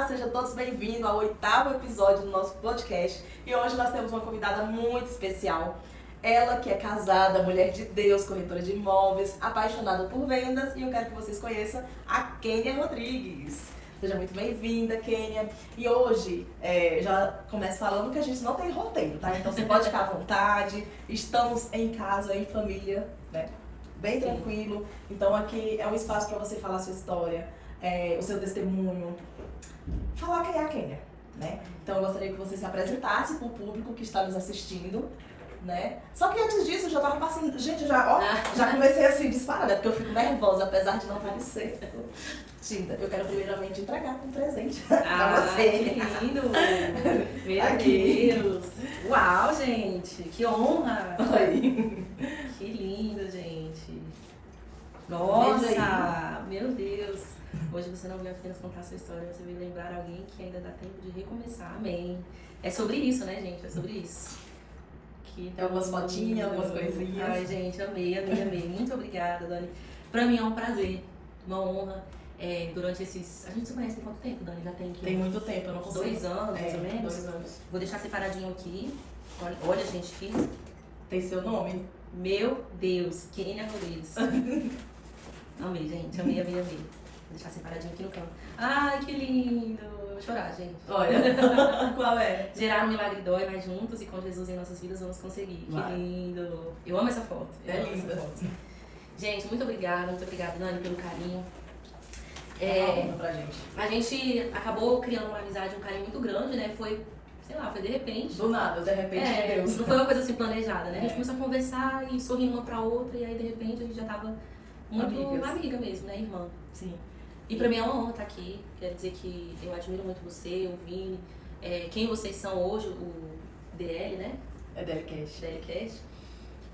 Olá, sejam todos bem-vindos ao 8º episódio do nosso podcast. E hoje nós temos uma convidada muito especial. Ela que é casada, mulher de Deus, corretora de imóveis, apaixonada por vendas. E eu quero que vocês conheçam a Kênia Rodrigues. Seja muito bem-vinda, Kênia. E hoje, já começo falando que a gente não tem roteiro, tá? Então você pode ficar à vontade. Estamos em casa, em família, né? Bem tranquilo. Então aqui é um espaço para você falar a sua história, o seu testemunho, falar quem é a Kênia, né? Então eu gostaria que você se apresentasse para o público que está nos assistindo, né? Só que antes disso eu já tava passando, gente, já comecei assim disparada, porque eu fico nervosa, apesar de não parecer. Tinta, eu quero primeiramente entregar um presente pra você. Que lindo! Meu Deus! Uau, gente! Que honra! Oi. Que lindo, gente! Nossa! Meu Deus! Hoje você não veio apenas contar a sua história, você veio lembrar alguém que ainda dá tempo de recomeçar. Amém! É sobre isso, né, gente? É sobre isso. Tem algumas fotinhas, algumas coisinhas. Ai, gente, amei. Muito obrigada, Dani. Pra mim é um prazer, uma honra. Durante esses... A gente se conhece tem quanto tempo, Dani? Já tem aqui? Tem muito tempo, eu não consigo. 2 anos, mais ou menos? 2 anos. Vou deixar separadinho aqui. Olha, gente, aqui. Tem seu nome? Meu Deus, Kênia Rodrigues. Amei, gente. Amei. Vou deixar separadinho aqui no canto. Ai, que lindo. Vou chorar, gente. Olha, qual é? Gerar um milagre dói, mas juntos e com Jesus em nossas vidas vamos conseguir. Vai. Que lindo. Eu amo essa foto. Linda. Gente, muito obrigada, Dani, pelo carinho. Pra gente. A gente acabou criando uma amizade, um carinho muito grande, né? Foi, sei lá, foi de repente. Do nada, de repente, Deus. Não foi uma coisa assim planejada, né? A gente começou a conversar e sorrindo uma pra outra, e aí de repente a gente já tava muito amiga mesmo, né, irmã? Sim. E pra mim é uma honra estar aqui. Quero dizer que eu admiro muito você, o Vini, quem vocês são hoje, o DL, né? É DLCast. DLCast.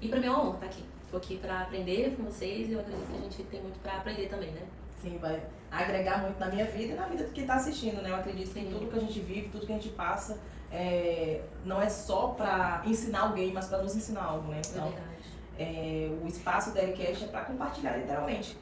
E pra mim é uma honra estar aqui. Tô aqui pra aprender com vocês e eu acredito que a gente tem muito pra aprender também, né? Sim, vai agregar muito na minha vida e na vida de quem tá assistindo, né? Eu acredito que tudo que a gente vive, tudo que a gente passa, não é só pra ensinar alguém, mas pra nos ensinar algo, né? Então, o espaço da DLCast é pra compartilhar, literalmente,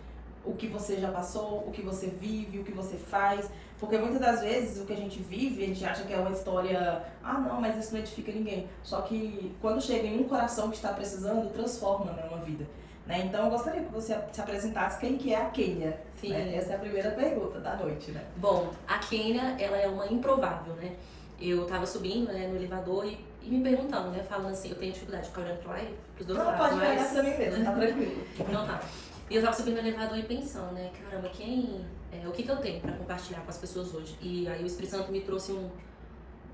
o que você já passou, o que você vive, o que você faz. Porque muitas das vezes o que a gente vive, a gente acha que é uma história, não, mas isso não edifica ninguém. Só que quando chega em um coração que está precisando, transforma, né, uma vida. Né? Então eu gostaria que você se apresentasse quem que é a Kênia. Sim. Né? Essa é a primeira pergunta da noite, né? Bom, a Kênia, ela é uma improvável, né? Eu tava subindo, né, no elevador e me perguntando, né, falando assim, eu tenho dificuldade de ficar olhando pra lá e pros dois lados. Não, pode olhar pra mim mesmo, tá tranquilo. Então tá. E eu tava subindo no elevador e pensando, né, caramba, o que eu tenho pra compartilhar com as pessoas hoje? E aí o Espírito Santo me trouxe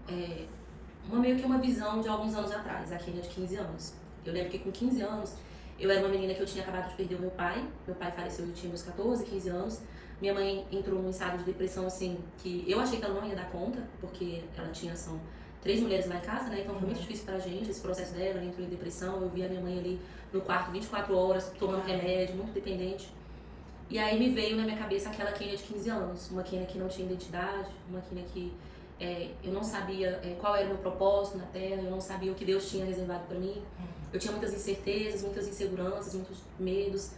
meio que uma visão de alguns anos atrás, a Kênia de 15 anos. Eu lembro que com 15 anos, eu era uma menina que eu tinha acabado de perder o meu pai. Meu pai faleceu, eu tinha meus 14, 15 anos. Minha mãe entrou num estado de depressão, assim, que eu achei que ela não ia dar conta, porque ela são 3 mulheres lá em casa, né? Então foi muito difícil pra gente esse processo dela. Ela entrou em depressão, eu vi a minha mãe ali no quarto 24 horas, tomando remédio, muito dependente. E aí me veio na minha cabeça aquela Kênia de 15 anos, uma Kênia que não tinha identidade, uma Kênia que eu não sabia qual era o meu propósito na Terra, eu não sabia o que Deus tinha reservado pra mim. Eu tinha muitas incertezas, muitas inseguranças, muitos medos.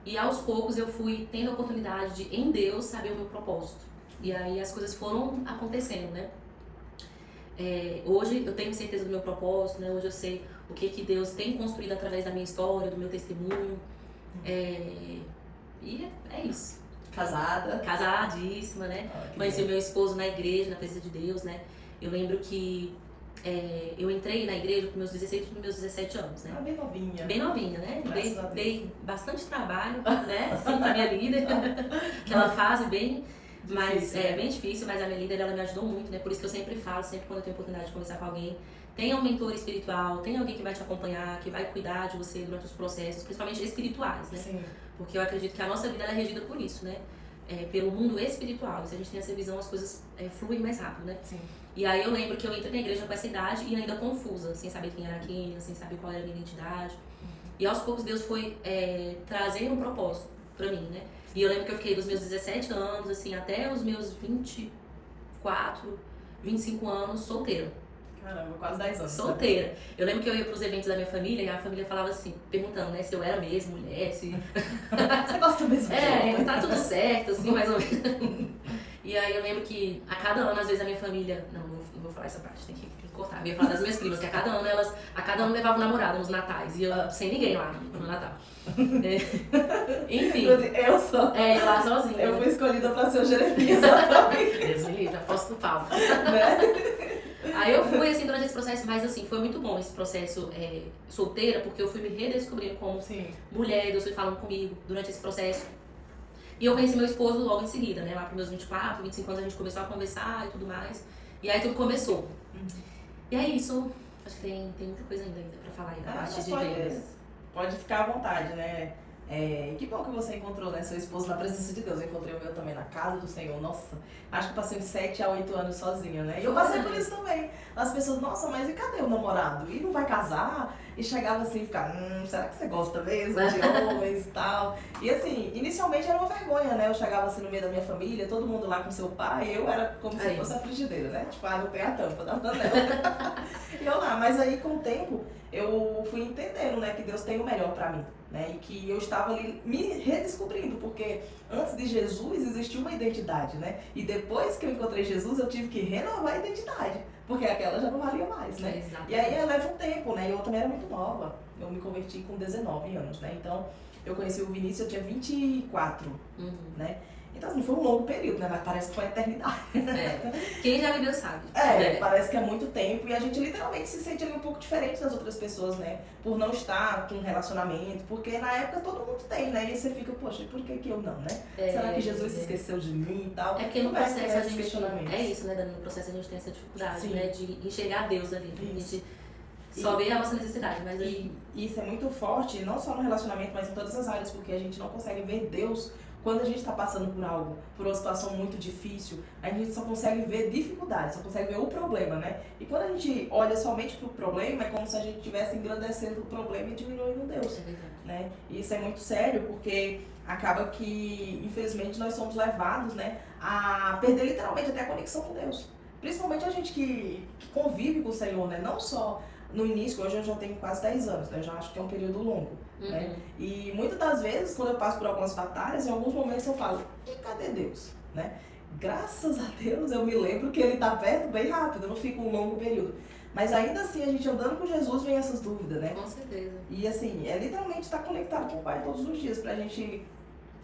E aos poucos eu fui tendo a oportunidade de, em Deus, saber o meu propósito. E aí as coisas foram acontecendo, né? Hoje eu tenho certeza do meu propósito, né? Hoje eu sei o que Deus tem construído através da minha história, do meu testemunho. E é isso. Casada. Casadíssima, né? Conheci o meu esposo na igreja, na presença de Deus, né? Eu lembro que eu entrei na igreja com meus 16 para meus 17 anos, né? Bem novinha. Bem novinha, né? Dei bastante trabalho, né? Assim, pra minha líder, que ela faz bem, mas bem difícil, mas a minha líder, ela me ajudou muito, né? Por isso que eu sempre falo, sempre quando eu tenho oportunidade de conversar com alguém, tenha um mentor espiritual, tenha alguém que vai te acompanhar, que vai cuidar de você durante os processos, principalmente espirituais, né? Sim. Porque eu acredito que a nossa vida ela é regida por isso, né? Pelo mundo espiritual. Se a gente tem essa visão, as coisas fluem mais rápido, né? Sim. E aí eu lembro que eu entrei na igreja com essa idade e ainda confusa, sem saber quem era quem, sem saber qual era a minha identidade. E aos poucos Deus foi trazendo um propósito pra mim, né? E eu lembro que eu fiquei dos meus 17 anos, assim, até os meus 24, 25 anos, solteira. Caramba, quase 10 anos. Solteira. Eu lembro que eu ia pros eventos da minha família e a família falava assim, perguntando, né, se eu era mesmo mulher, se... Você gosta mesmo? Tá tudo certo, assim, mais ou menos. E aí eu lembro que a cada ano, às vezes a minha família... Não vou falar essa parte, tem que cortar. Eu ia falar das minhas primas, que a cada ano levavam um namorado nos natais. E eu sem ninguém lá no Natal. Enfim. Eu sou. Eu lá sozinha. Eu fui escolhida pra ser o Jeremias também. Deus me livre, aposto do pau. Né? Aí eu fui, assim, durante esse processo, mas assim, foi muito bom esse processo solteira, porque eu fui me redescobrindo como mulher, Deus foi falando comigo durante esse processo. E eu conheci meu esposo logo em seguida, né? Lá para meus 24, 25 anos a gente começou a conversar e tudo mais. E aí tudo começou. E é isso. Acho que tem muita coisa ainda pra falar aí da parte de vendas. Pode ficar à vontade, né? Que bom que você encontrou, né, seu esposo na presença de Deus. Eu encontrei o meu também na casa do Senhor. Nossa, acho que passei uns 7 a 8 anos sozinha, né? E eu passei por isso também. As pessoas, nossa, mas e cadê o namorado? E não vai casar? E chegava assim e ficava, será que você gosta mesmo de homens e tal? E assim, inicialmente era uma vergonha, né? Eu chegava assim no meio da minha família, todo mundo lá com seu pai, e eu era como se fosse a frigideira, né? Tipo, não tem a tampa da panela. E eu lá, mas aí com o tempo eu fui entendendo, né, que Deus tem o melhor pra mim. Né, e que eu estava ali me redescobrindo, porque antes de Jesus existia uma identidade, né? E depois que eu encontrei Jesus, eu tive que renovar a identidade, porque aquela já não valia mais, né? E aí leva um tempo, né? E eu também era muito nova. Eu me converti com 19 anos, né? Então, eu conheci o Vinícius, eu tinha 24, né? Então, assim, foi um longo período, né? Mas parece que foi a eternidade. Quem já viveu sabe. Parece que é muito tempo e a gente literalmente se sente ali um pouco diferente das outras pessoas, né? Por não estar com um relacionamento, porque na época todo mundo tem, né? E você fica, poxa, por que eu não, né? Será que Jesus se esqueceu de mim e tal? É porque no processo a gente... questionamentos. É isso, né, Dani? No processo a gente tem essa dificuldade, Sim. né? De enxergar Deus ali. A gente só vê a nossa necessidade, mas aí... E isso é muito forte, não só no relacionamento, mas em todas as áreas, porque a gente não consegue ver Deus quando a gente está passando por algo, por uma situação muito difícil. A gente só consegue ver dificuldades, só consegue ver o problema, né? E quando a gente olha somente para o problema, é como se a gente estivesse engrandecendo o problema e diminuindo Deus, né? E isso é muito sério, porque acaba que, infelizmente, nós somos levados, né, a perder literalmente até a conexão com Deus. Principalmente a gente que convive com o Senhor, né? Não só no início, hoje eu já tenho quase 10 anos, né? Eu já acho que é um período longo, né? E muitas das vezes, quando eu passo por algumas batalhas, em alguns momentos eu falo, e cadê Deus? Né? Graças a Deus eu me lembro que Ele está perto bem rápido, não fica um longo período. Mas ainda assim, a gente andando com Jesus, vem essas dúvidas, né? Com certeza. E assim, literalmente estar conectado com o Pai todos os dias, pra gente,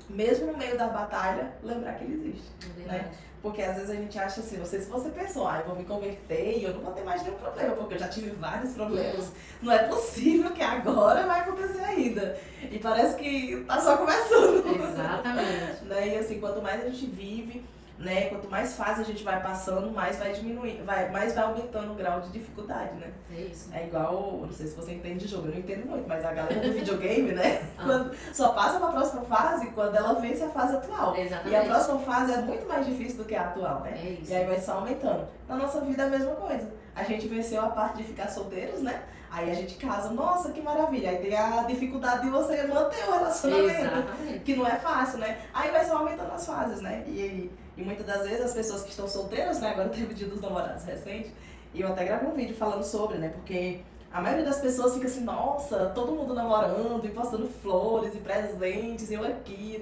mesmo no meio da batalha, lembrar que Ele existe, né? Porque às vezes a gente acha assim, não sei se você pensou, eu vou me converter e eu não vou ter mais nenhum problema, porque eu já tive vários problemas. Não é possível que agora vai acontecer ainda. E parece que tá só começando. Exatamente. Né? E assim, quanto mais a gente vive, né, quanto mais fase a gente vai passando, mais vai diminuindo, mais vai aumentando o grau de dificuldade, né? É isso. É igual, não sei se você entende de jogo, eu não entendo muito, mas a galera do videogame, né? Quando só passa pra próxima fase quando ela vence a fase atual. Exatamente. E a próxima fase é muito mais difícil do que a atual, né? É isso. E aí vai só aumentando. Na nossa vida é a mesma coisa. A gente venceu a parte de ficar solteiros, né? Aí a gente casa, nossa, que maravilha. Aí tem a dificuldade de você manter o relacionamento. Exatamente. Que não é fácil, né? Aí vai só aumentando as fases, né? E muitas das vezes as pessoas que estão solteiras, né? Agora teve o dia dos namorados recente. E eu até gravei um vídeo falando sobre, né? Porque a maioria das pessoas fica assim, nossa, todo mundo namorando e postando flores e presentes, e eu aqui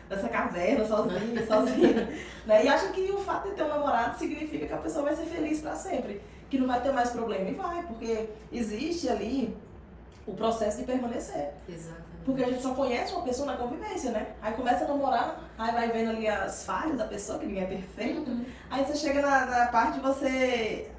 nessa caverna sozinha, né? E acha que o fato de ter um namorado significa que a pessoa vai ser feliz pra sempre, que não vai ter mais problema. E vai, porque existe ali o processo de permanecer. Exatamente. Porque a gente só conhece uma pessoa na convivência, né? Aí começa a namorar, aí vai vendo ali as falhas da pessoa, que ninguém é perfeito. Aí você chega na parte de você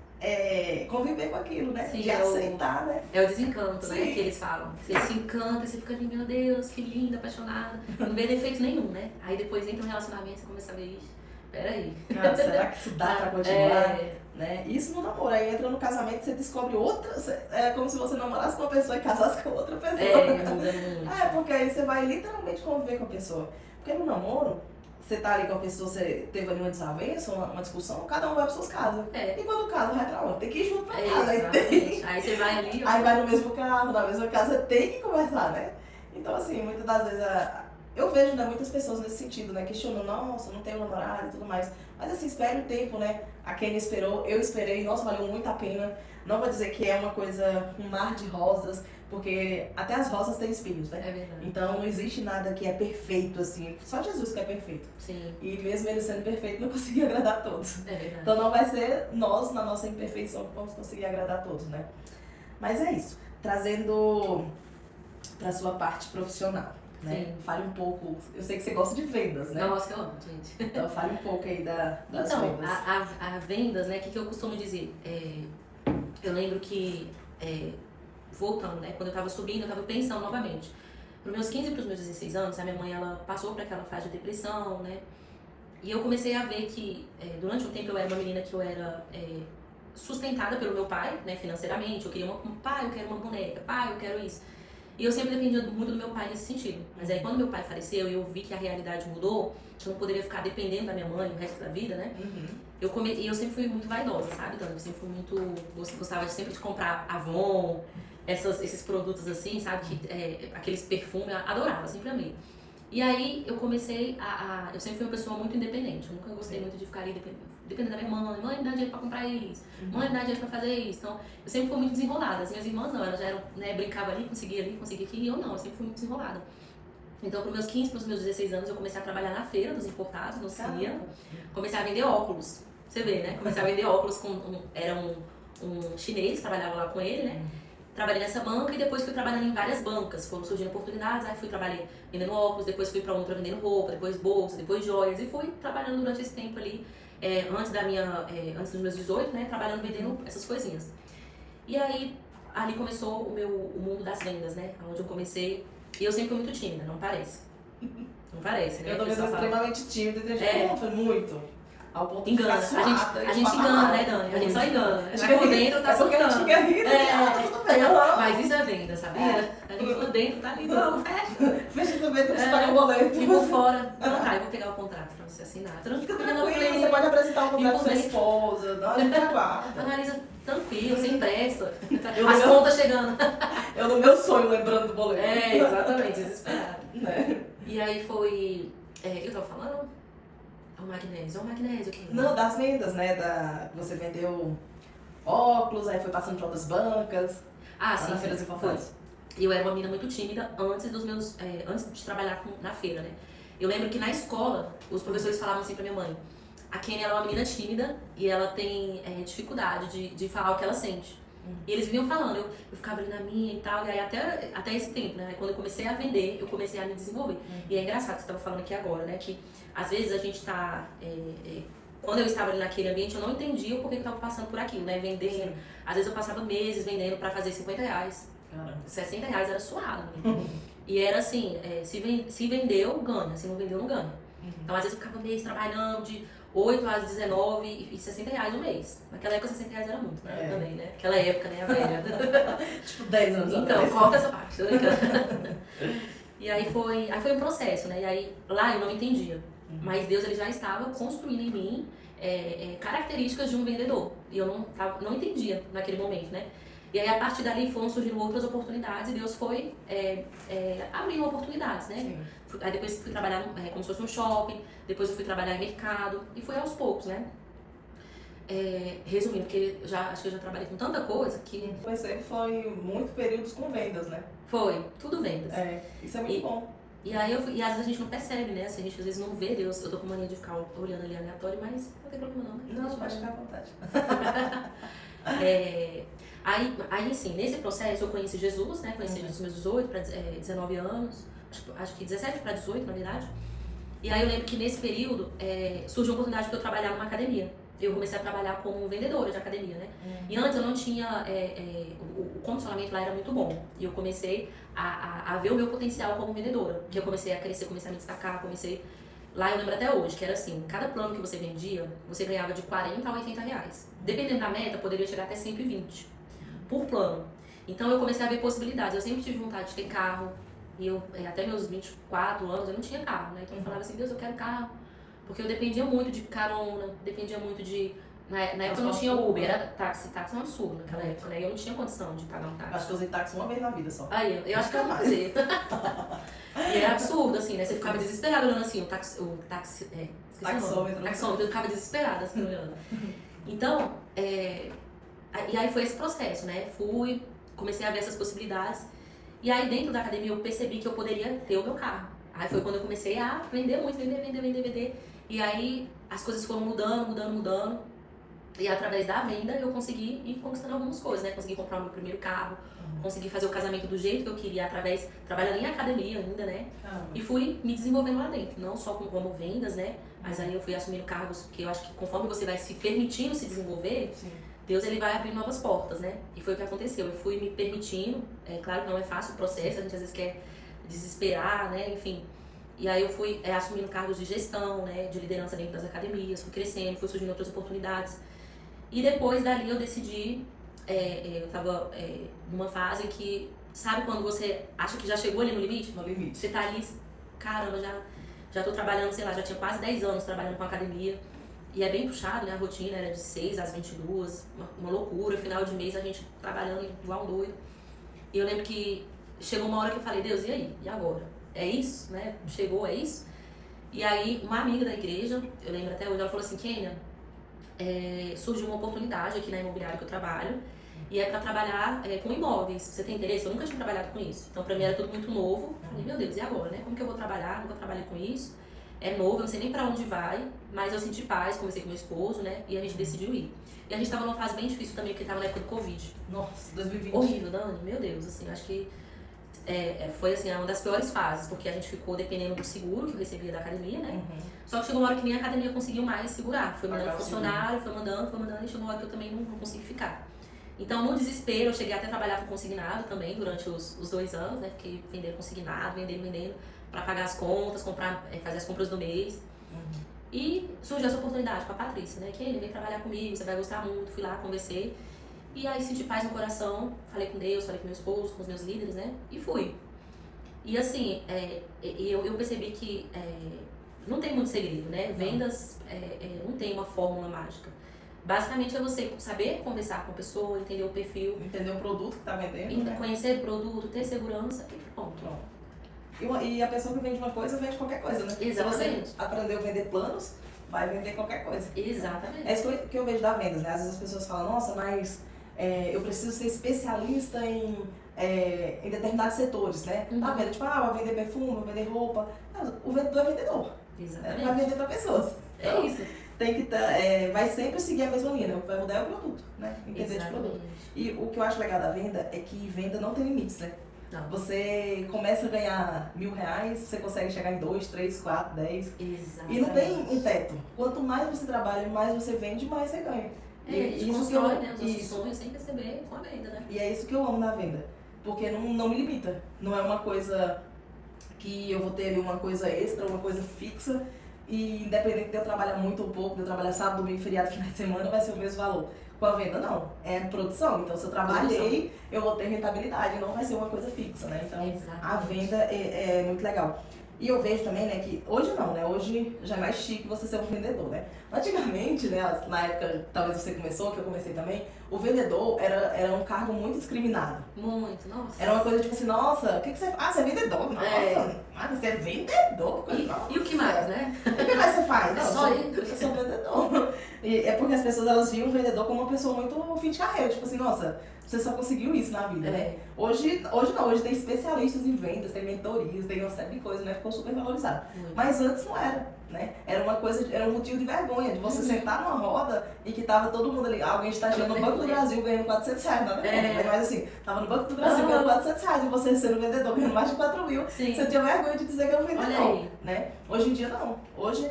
conviver com aquilo, né? Sim, de aceitar, né? É o desencanto, né? Sim. Que eles falam. Você se encanta, você fica ali, meu Deus, que linda, apaixonada. Não vê defeito nenhum, né? Aí depois entra um relacionamento e você começa a ver, ixi, peraí. Cara, será que isso dá pra continuar? Né? Isso no namoro, aí entra no casamento, você descobre outra, é como se você namorasse com uma pessoa e casasse com outra pessoa. Muda muito. Porque aí você vai literalmente conviver com a pessoa. Porque no namoro, você tá ali com a pessoa, você teve ali uma desavença, uma discussão, cada um vai para suas casas. E quando o caso vai pra onde? Tem que ir junto pra casa. Aí você vai ali, ó. Aí vai no mesmo carro, na mesma casa, tem que conversar, né? Então assim, muitas das vezes eu vejo, né, muitas pessoas nesse sentido, né, questionando, nossa, não tenho namorado e tudo mais. Mas assim, espere o tempo, né? A Kenny esperou, eu esperei, nossa, valeu muito a pena. Não vou dizer que é uma coisa, um mar de rosas, Porque até as rosas têm espinhos, né? É verdade. Então não existe nada que é perfeito, assim. Só Jesus que é perfeito. Sim, E mesmo ele sendo perfeito, não conseguia agradar a todos. é verdade. Então não vai ser nós, na nossa imperfeição, que vamos conseguir agradar a todos, né? Mas é isso. Trazendo pra sua parte profissional, né? Sim. Fale um pouco. Eu sei que você gosta de vendas, né? Nossa, que eu amo, gente. Então fale um pouco aí das Então, vendas. a vendas, né, o que eu costumo dizer? Eu lembro que, voltando, né, quando eu tava subindo, eu tava pensando novamente. Para os meus 15 e para os meus 16 anos, a minha mãe, ela passou por aquela fase de depressão, né? E eu comecei a ver que, durante um tempo, eu era uma menina que eu era sustentada pelo meu pai, né, financeiramente. Eu queria pai, eu quero uma boneca, pai, eu quero isso. E eu sempre dependia muito do meu pai nesse sentido. Mas aí, quando meu pai faleceu e eu vi que a realidade mudou, que eu não poderia ficar dependendo da minha mãe o resto da vida, né? Uhum. E eu sempre fui muito vaidosa, sabe, Dani? Eu sempre fui muito... Gostava sempre de comprar Avon, esses produtos assim, sabe? Aqueles perfumes, eu adorava, sempre amei. E aí eu comecei eu sempre fui uma pessoa muito independente. Eu nunca gostei muito de ficar ali dependendo da minha mãe. Mãe, me dá dinheiro pra comprar isso. Mãe, me dá dinheiro pra fazer isso. Então, eu sempre fui muito desenrolada. As minhas irmãs não, elas já eram, né, brincava ali, conseguia aqui. E eu não, eu sempre fui muito desenrolada. Então, para os meus 15, para os meus 16 anos, eu comecei a trabalhar na feira dos importados, no CIA. Comecei a vender óculos. Você vê, né? Comecei a vender óculos era um chinês, trabalhava lá com ele, né? Trabalhei nessa banca e depois fui trabalhando em várias bancas. Foram surgindo oportunidades, aí trabalhei vendendo óculos, depois fui para outra vendendo roupa, depois bolsa, depois joias. E fui trabalhando durante esse tempo ali, antes dos meus 18, né? Trabalhando, vendendo essas coisinhas. E aí, ali começou o mundo das vendas, né? Onde eu comecei. E eu sempre fui muito tímida, não parece. Não parece, né? Eu também sou extremamente tímida, foi muito. Ao ponto Engana. de ficar suada, A gente engana, né, Dani? A gente só engana. A gente por dentro tá porque a gente fica rindo, tudo bem. Mas isso é venda, sabia? A gente por dentro tá ali, não, fecha. Fecha também, tem que pagar o boleto. E por fora, não, tá, eu vou pegar o contrato pra você assinar. Tu não fica pegando Tranquilo, você pode apresentar o contrato pra sua esposa, não, a gente aguarda. Analisa tranquilo, sem pressa. As contas chegando. Eu no meu sonho lembrando do boleto. Exatamente, desesperado. Né? E aí foi... O que eu tava falando? O magnésio, aqui. Não, das vendas, né? Você vendeu óculos, aí foi passando para outras bancas. Sim, nas feiras importantes. E eu era uma menina muito tímida antes de trabalhar na feira, né? Eu lembro que na escola, os professores falavam assim pra minha mãe: a Kenny, ela é uma menina tímida e ela tem dificuldade de falar o que ela sente. E eles vinham falando, eu ficava ali na minha e tal, e aí até esse tempo, né? Quando eu comecei a vender, eu comecei a me desenvolver. E é engraçado que você estava falando aqui agora, né? Que às vezes a gente tá... quando eu estava ali naquele ambiente, eu não entendia o porquê que eu estava passando por aquilo, né? Vendendo. Às vezes eu passava meses vendendo pra fazer R$50. Caramba. R$60 era suado. E era assim, se vendeu, ganha. Se não vendeu, não ganha. Então às vezes eu ficava meses trabalhando de 8 às 19 e R$60 no mês. Naquela época R$60 era muito, né? Também, né? Aquela época, né? A velha. Tipo 10 anos Então, atrás. corta essa parte, tô brincando. E aí foi um processo, né? E aí lá eu não entendia. Mas Deus, ele já estava construindo em mim características de um vendedor. E eu não entendia naquele momento, né? E aí a partir dali foram surgindo outras oportunidades e Deus foi abrindo oportunidades, né? Sim. Aí depois fui trabalhar como se fosse um shopping, depois eu fui trabalhar em mercado e foi aos poucos, né? Resumindo, porque acho que eu já trabalhei com tanta coisa que... Você foi muito períodos com vendas, né? Foi, tudo vendas. Isso é muito bom. E aí e às vezes a gente não percebe, né? Assim, a gente às vezes não vê Deus. Eu tô com mania de ficar olhando ali aleatório, mas não tem problema não. Né? Não, pode ficar à vontade. Aí sim, nesse processo eu conheci Jesus, né? Conheci Jesus dos meus 18 para 19 anos, acho que 17 para 18, na verdade. E aí eu lembro que nesse período surgiu a oportunidade de eu trabalhar numa academia. Eu comecei a trabalhar como vendedora de academia, né? E antes eu não tinha... o condicionamento lá era muito bom. E eu comecei a ver o meu potencial como vendedora. Que eu comecei a crescer, comecei a me destacar, Lá eu lembro até hoje, que era assim, cada plano que você vendia, você ganhava de 40 a 80 reais. Dependendo da meta, poderia chegar até 120 por plano. Então eu comecei a ver possibilidades. Eu sempre tive vontade de ter carro. E eu, até meus 24 anos, eu não tinha carro, né? Então eu falava assim, Deus, eu quero carro. Porque eu dependia muito de carona, dependia muito de... Na época não tinha Uber, era táxi é um absurdo naquela época, né? Eu não tinha condição de pagar um táxi. Acho que eu usei táxi uma vez na vida só. Aí, eu acho que eu não usei. E era absurdo, assim, né? Você ficava desesperada olhando assim, taxômetro, eu ficava desesperada assim, olhando. Então, e aí foi esse processo, né? Comecei a ver essas possibilidades. E aí dentro da academia eu percebi que eu poderia ter o meu carro. Aí foi quando eu comecei a vender muito, vender. E aí as coisas foram mudando. E através da venda eu consegui ir conquistando algumas coisas, né? Consegui comprar o meu primeiro carro, consegui fazer o casamento do jeito que eu queria, trabalhando em academia ainda, né? E fui me desenvolvendo lá dentro, não só como vendas, né? Mas aí eu fui assumindo cargos que eu acho que conforme você vai se permitindo se desenvolver, Sim. Deus ele vai abrir novas portas, né? E foi o que aconteceu. Eu fui me permitindo, é claro que não é fácil o processo, a gente às vezes quer desesperar, né? Enfim. E aí eu fui assumindo cargos de gestão, né? De liderança dentro das academias, fui crescendo, fui surgindo outras oportunidades. E depois dali eu decidi, eu tava numa fase que, sabe quando você acha que já chegou ali no limite? No limite. Você tá ali, caramba, já tô trabalhando, sei lá, já tinha quase 10 anos trabalhando com academia. E é bem puxado, né? A rotina era de 6 às 22, uma loucura. Final de mês a gente trabalhando igual um doido. E eu lembro que chegou uma hora que eu falei, Deus, e aí? E agora? É isso, né? Chegou, é isso? E aí uma amiga da igreja, eu lembro até hoje, ela falou assim, Kênia, surgiu uma oportunidade aqui na imobiliária que eu trabalho. E é pra trabalhar com imóveis. Você tem interesse? Eu nunca tinha trabalhado com isso. Então pra mim era tudo muito novo. Falei, meu Deus, e agora, né? Como que eu vou trabalhar? Nunca trabalhei com isso. É novo, eu não sei nem pra onde vai, mas eu senti paz, conversei com meu esposo, né? E a gente decidiu ir. E a gente tava numa fase bem difícil também, porque tava na época do Covid. Nossa, 2020. Horrível, Dani, meu Deus, assim, acho que foi assim, uma das piores fases, porque a gente ficou dependendo do seguro que eu recebia da academia, né? Só que chegou uma hora que nem a academia conseguiu mais segurar. Foi mandando funcionário, foi mandando, e chegou uma hora que eu também não consegui ficar. Então, no desespero, eu cheguei até a trabalhar com consignado também durante os 2 anos, né? Fiquei vendendo consignado, vendendo, pra pagar as contas, fazer as compras do mês. E surgiu essa oportunidade com a Patrícia, né? Que ele vem trabalhar comigo, você vai gostar muito. Fui lá, conversei. E aí senti paz no coração, falei com Deus, falei com meu esposo, com os meus líderes, né? E fui. E assim, eu percebi que não tem muito segredo, né? Vendas não tem uma fórmula mágica. Basicamente é você saber conversar com a pessoa, entender o perfil. Entender o produto que tá vendendo, né? Conhecer o produto, ter segurança e pronto. E a pessoa que vende uma coisa, vende qualquer coisa, né? Exatamente. Se você aprendeu a vender planos, vai vender qualquer coisa. Exatamente. É isso que eu vejo da vendas, né? Às vezes as pessoas falam, nossa, mas eu preciso ser especialista em determinados setores, né? Tá vendo? Tipo, vai vender perfume, vai vender roupa. Não, o vendedor é vendedor. Exatamente. Vai vender pra pessoas. Então, É isso. Tem que vai sempre seguir a mesma linha, né? O que vai mudar é o produto, né? Entender de produto. E o que eu acho legal da venda é que venda não tem limites, né? Não. Você começa a ganhar R$1.000, você consegue chegar em 2, 3, 4, 10. Exatamente. E não tem um teto. Quanto mais você trabalha, mais você vende, mais você ganha. A gente constrói, né, os nossos sonhos sem perceber com a venda, né? E é isso que eu amo na venda. Porque não me limita. Não é uma coisa que eu vou ter ali uma coisa extra, uma coisa fixa. E independente de eu trabalhar muito ou pouco, de eu trabalhar sábado, domingo, feriado, final de semana, vai ser o mesmo valor. Com a venda, não. É produção. Então, se eu trabalhei, eu vou ter rentabilidade. Não vai ser uma coisa fixa, né? Então, a venda é muito legal. E eu vejo também, né, que hoje não, né? Hoje já é mais chique você ser um vendedor, né? Antigamente, né, na época, talvez você começou, que eu comecei também, o vendedor era um cargo muito discriminado. Muito, nossa. Era uma coisa tipo assim, nossa, o que você faz? Ah, você é vendedor? Nossa, você é vendedor? E o que mais, né? O que mais você faz? Não, eu sou vendedor. E é porque as pessoas, elas viam o vendedor como uma pessoa muito fim de carreira. Tipo assim, nossa, você só conseguiu isso na vida, né? Hoje não, hoje tem especialistas em vendas, tem mentorias, tem uma série de coisas, né? Ficou super valorizado. Mas antes não era, né? Era uma coisa, era um motivo de vergonha, de você sentar numa roda e que tava todo mundo ali, alguém estagiando no Banco do Brasil ganhando R$400, né? Mas assim, tava no Banco do Brasil ganhando R$400 e você sendo vendedor ganhando mais de 4.000, você tinha vergonha de dizer que era um vendedor, né? Hoje em dia não. Hoje,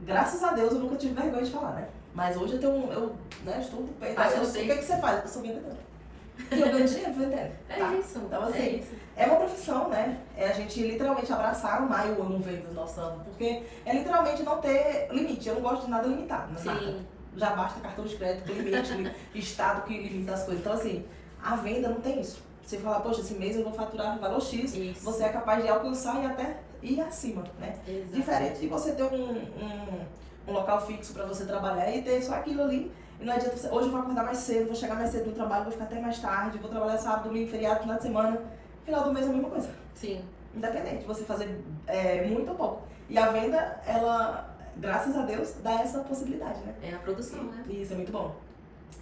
graças a Deus, eu nunca tive vergonha de falar, né? Mas hoje eu estou do peito. Eu sei o que você faz, eu sou vendedor. E eu ganho dinheiro vendendo. É isso. Então, assim, é uma profissão, né? É a gente literalmente abraçar o maio ou no vendas nosso ano. Porque é literalmente não ter limite. Eu não gosto de nada limitado. Nada. Já basta cartão de crédito, limite, estado que limita as coisas. Então, assim, a venda não tem isso. Você fala, poxa, esse mês eu vou faturar valor X, você é capaz de alcançar e até ir acima, né? Exato. Diferente de você ter um local fixo para você trabalhar e ter só aquilo ali. E não adianta você, hoje eu vou acordar mais cedo, vou chegar mais cedo no trabalho, vou ficar até mais tarde, vou trabalhar sábado, domingo, feriado, final de semana. Final do mês é a mesma coisa. Sim. Independente de você fazer muito ou pouco. E a venda, ela, graças a Deus, dá essa possibilidade, né? É a produção, né? Isso, é muito bom.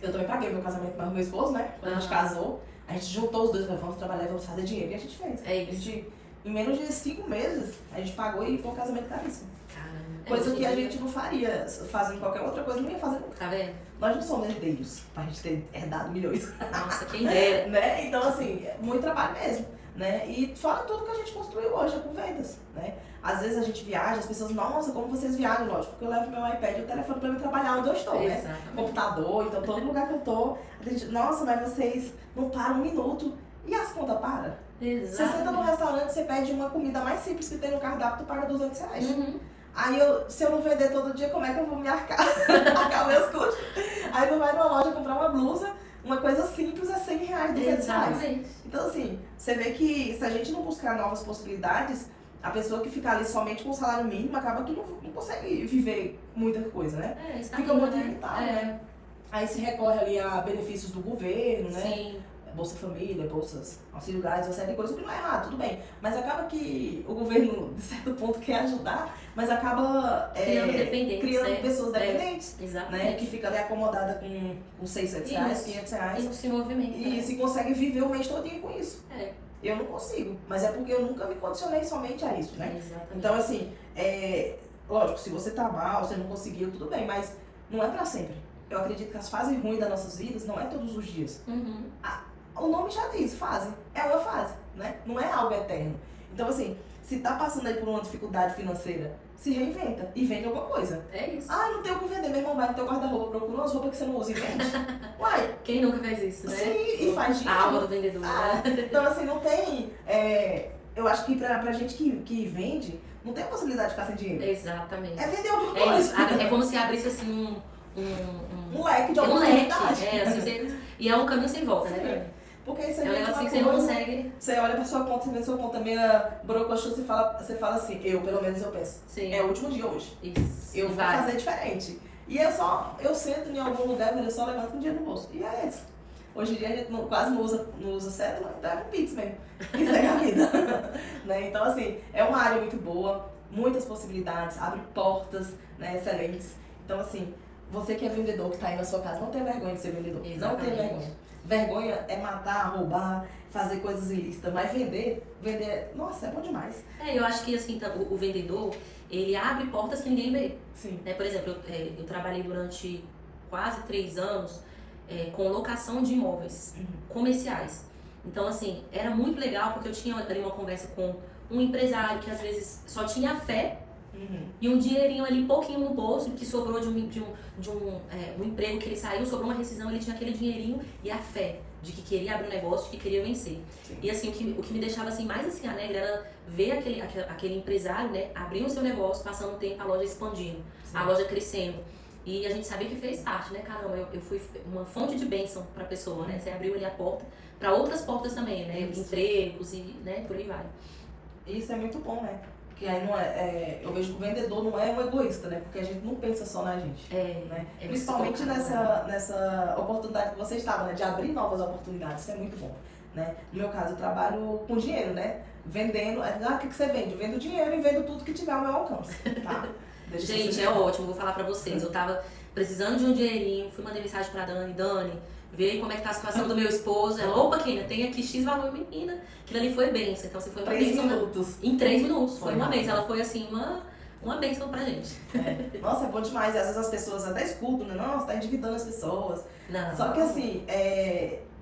Eu também paguei meu casamento com o meu esposo, né? Quando a gente casou, a gente juntou os dois, falou, vamos trabalhar, vamos fazer dinheiro. E a gente fez. É isso. A gente, em menos de 5 meses, a gente pagou e foi um casamento caríssimo. Caramba. Coisa que a gente não faria fazendo qualquer outra coisa, não ia fazer nunca. Tá vendo? Nós não somos herdeiros pra gente ter herdado milhões. Nossa, quem dera. Né? Então, assim, é muito trabalho mesmo. Né? E fora tudo que a gente construiu hoje, é com vendas. Né? Às vezes a gente viaja, as pessoas, nossa, como vocês viajam, lógico, porque eu levo meu iPad e o telefone pra me trabalhar onde eu estou, né? Exatamente. Computador, então todo lugar que eu tô, a gente, nossa, mas vocês não param um minuto. E as contas param? Você senta no restaurante, você pede uma comida mais simples que tem no cardápio, tu paga R$200. Uhum. Aí se eu não vender todo dia, como é que eu vou me arcar meus custos? Aí tu vai numa loja comprar uma blusa, uma coisa simples é R$100, R$200. Exatamente. Então assim, você vê que se a gente não buscar novas possibilidades, a pessoa que fica ali somente com o salário mínimo acaba que não consegue viver muita coisa, né? Fica muito limitado, né? Aí se recorre ali a benefícios do governo, né? Sim. Bolsa Família, bolsas, auxílio gás, uma série de coisas que não é errado, tudo bem. Mas acaba que o governo, de certo ponto, quer ajudar, mas acaba criando pessoas dependentes, né? Que fica ali acomodada com R$600, R$500. E não se movimenta. E se consegue viver o mês todinho com isso. É. Eu não consigo, mas é porque eu nunca me condicionei somente a isso, né? Exatamente. Então, assim, lógico, se você tá mal, você não conseguiu, tudo bem, mas não é pra sempre. Eu acredito que as fases ruins das nossas vidas não é todos os dias. Uhum. O nome já diz, fase. É uma fase, né? Não é algo eterno. Então, assim, se tá passando aí por uma dificuldade financeira, se reinventa e vende alguma coisa. É isso. Ah, não tem o que vender, meu irmão, vai no teu guarda-roupa, procura umas roupas que você não usa e vende. Uai. Quem nunca fez isso, né? Sim, e faz dinheiro. A alma do vendedor, né? Então, assim, não tem... eu acho que pra gente que vende, não tem a possibilidade de ficar sem dinheiro. Exatamente. É vender alguma coisa. Isso. É como se abrisse, assim, um leque de oportunidade. E é um caminho sem volta, Sim. né? Porque aí você é um negócio que você não consegue. Você olha pra sua conta, você vê sua conta meio brocochô, você fala assim, pelo menos eu penso. Sim. É o último dia hoje. Isso. Eu vou fazer diferente. E eu sento em algum lugar, eu só levanto com dinheiro no bolso. E é isso. Hoje em dia a gente quase não usa cédula, então é um Pix mesmo. Isso é a vida. Né? Então, assim, é uma área muito boa, muitas possibilidades, abre portas, né, excelentes. Então, assim, você que é vendedor, que tá aí na sua casa, não tem vergonha de ser vendedor. Exatamente. Não tem vergonha. Vergonha é matar, roubar, fazer coisas ilícitas, mas vender, nossa, é bom demais. Eu acho que assim, o vendedor, ele abre portas que ninguém vê. Sim. Por exemplo, eu trabalhei durante quase 3 anos com locação de imóveis comerciais. Então, assim, era muito legal porque eu tinha ali uma conversa com um empresário que às vezes só tinha fé e um dinheirinho ali, pouquinho no bolso, que sobrou de um emprego que ele saiu, sobrou uma rescisão, ele tinha aquele dinheirinho e a fé de que queria abrir um negócio, de que queria vencer. Sim. E assim, o que me deixava assim, mais assim, alegre era ver aquele empresário, né, abrir o seu negócio, passando o tempo, a loja expandindo, a loja crescendo. E a gente sabia que fez parte, né, caramba, eu fui uma fonte de bênção pra pessoa, né, você abriu ali a porta para outras portas também, né, empregos e, né, por aí vai. Isso é muito bom, né? Porque aí não eu vejo que o vendedor não é um egoísta, né? Porque a gente não pensa só na gente. Né? Principalmente nessa oportunidade que você estava, né? De abrir novas oportunidades, isso é muito bom. Né? No meu caso, eu trabalho com dinheiro, né? Vendendo. O que você vende? Eu vendo dinheiro e vendo tudo que tiver ao meu alcance. Tá? Gente, é ótimo, vou falar pra vocês. Eu tava precisando de um dinheirinho, fui mandar mensagem pra Dani, vê aí como é que tá a situação do meu esposo. Ela, opa, Kenia, tem aqui X valor, menina. Aquilo ali foi bênção. Então, você foi uma 3 minutos. Em 3 minutos. Foi uma bênção. Ela foi, assim, uma bênção pra gente. Nossa, é bom demais. E às vezes as pessoas até escutam, né? Nossa, tá endividando as pessoas. Não. Só que, assim,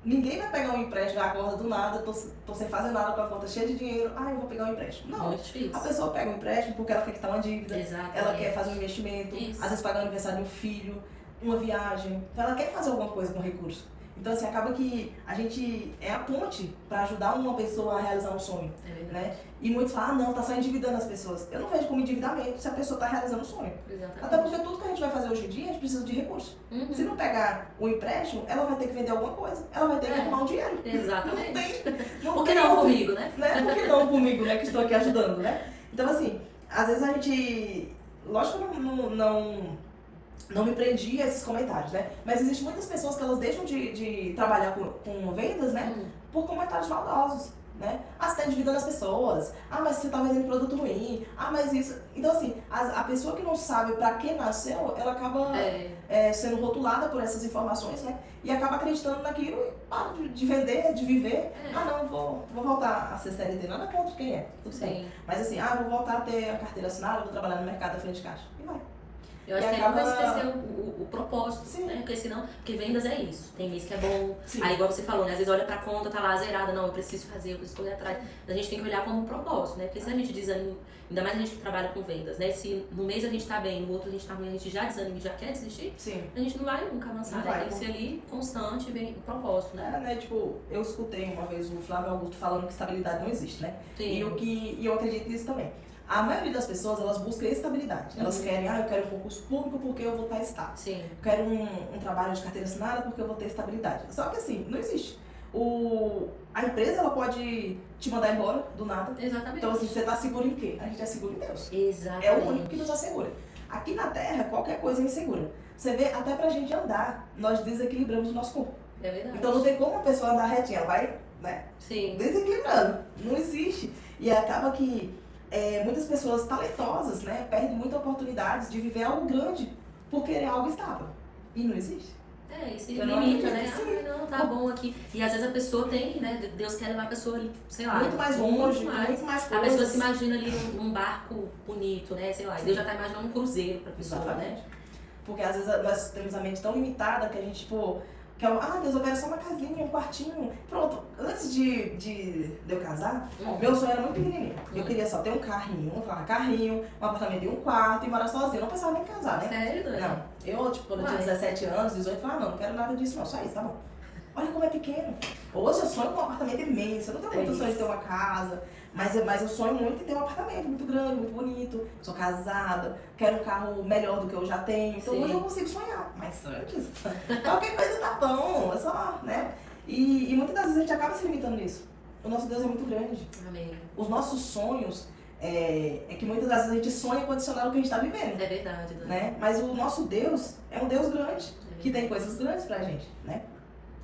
ninguém vai pegar um empréstimo, acorda do nada, tô sem fazer nada com a conta cheia de dinheiro, eu vou pegar um empréstimo. Não. Muito difícil. A pessoa pega um empréstimo porque ela quer quitar uma dívida. Exatamente. Ela quer fazer um investimento, Isso. às vezes pagar o aniversário de um filho, uma viagem. Então ela quer fazer alguma coisa com recurso. Então, assim, acaba que a gente é a ponte para ajudar uma pessoa a realizar um sonho, né? E muitos falam, não, tá só endividando as pessoas. Eu não vejo como endividamento se a pessoa tá realizando um sonho. Exatamente. Até porque tudo que a gente vai fazer hoje em dia, a gente precisa de recurso. Se não pegar o empréstimo, ela vai ter que vender alguma coisa. Ela vai ter que arrumar um dinheiro. Exatamente. Não Por que não comigo, né? Por que não comigo, né? Que estou aqui ajudando, né? Então, assim, às vezes a gente... Lógico que eu não me prendi a esses comentários, né? Mas existem muitas pessoas que elas deixam de trabalhar com vendas, né? Por comentários maldosos. né? Ah, você tá endividando as pessoas. Ah, mas você tá vendendo produto ruim. Ah, mas isso... Então, assim, a pessoa que não sabe pra que nasceu, ela acaba sendo rotulada por essas informações, né? E acaba acreditando naquilo e para de vender, de viver. Ah, não, vou voltar a ser CLT. Nada contra quem é, tudo bem. Mas assim, vou voltar a ter a carteira assinada, vou trabalhar no mercado da frente de caixa. E vai. Eu acho que aí não vai esquecer o propósito, né? Porque senão, porque vendas é isso. Tem mês que é bom. Sim. Aí igual você falou, né? Às vezes olha pra conta, tá lá zerada, não, eu preciso fazer, eu preciso correr atrás. A gente tem que olhar como um propósito, né? Porque se a gente desanima, ainda mais a gente que trabalha com vendas, né? Se no mês a gente tá bem, no outro a gente tá ruim, a gente já desanima e já quer desistir, sim, a gente não vai nunca avançar, né? Tem que ser ali constante, vem o propósito, né? Né? Tipo, eu escutei uma vez o Flávio Augusto falando que estabilidade não existe, né? Sim. E eu acredito nisso também. A maioria das pessoas, elas buscam estabilidade. Elas querem, eu quero um concurso público porque eu vou estar estável. Sim. Eu quero um trabalho de carteira assinada porque eu vou ter estabilidade. Só que assim, não existe. A empresa, ela pode te mandar embora do nada. Exatamente. Então assim, você tá seguro em quê? A gente é seguro em Deus. Exatamente. É o único que nos assegura. Aqui na Terra, qualquer coisa é insegura. Você vê, até pra gente andar, nós desequilibramos o nosso corpo. É verdade. Então não tem como uma pessoa andar retinha, ela vai, né? Sim. Desequilibrando. Não existe. E acaba que muitas pessoas talentosas, né, perdem muitas oportunidades de viver algo grande por querer algo estável. E não existe. Isso limita, né? Não, tá bom aqui. E às vezes a pessoa tem, né? Deus quer levar a pessoa ali, sei lá. Muito mais longe, muito mais coisas. A pessoa se imagina ali num barco bonito, né? Sei lá. E Deus já tá imaginando um cruzeiro pra pessoa, né? Porque às vezes nós temos a mente tão limitada que a gente, tipo, Deus, eu quero só uma casinha, um quartinho. Pronto, antes de eu casar, meu sonho era muito pequenininho. Eu queria só ter um carrinho, um apartamento e um quarto e morar sozinha. Eu não pensava nem em casar, né? Sério? Não. Eu, tipo, quando eu tinha 17 anos, 18, eu falava, não quero nada disso não, só isso, tá bom. Olha como é pequeno. Hoje eu sonho com um apartamento imenso, eu não tenho muito sonho de ter uma casa, mas eu sonho muito em ter um apartamento muito grande, muito bonito. Sou casada, quero um carro melhor do que eu já tenho, então hoje eu consigo sonhar. Mas antes, qualquer coisa tá bom, é só, né? E muitas das vezes a gente acaba se limitando nisso. O nosso Deus é muito grande. Amém. Os nossos sonhos, é que muitas das vezes a gente sonha condicionado ao que a gente tá vivendo. É verdade, né? Mas o nosso Deus é um Deus grande, que tem coisas grandes pra gente, né?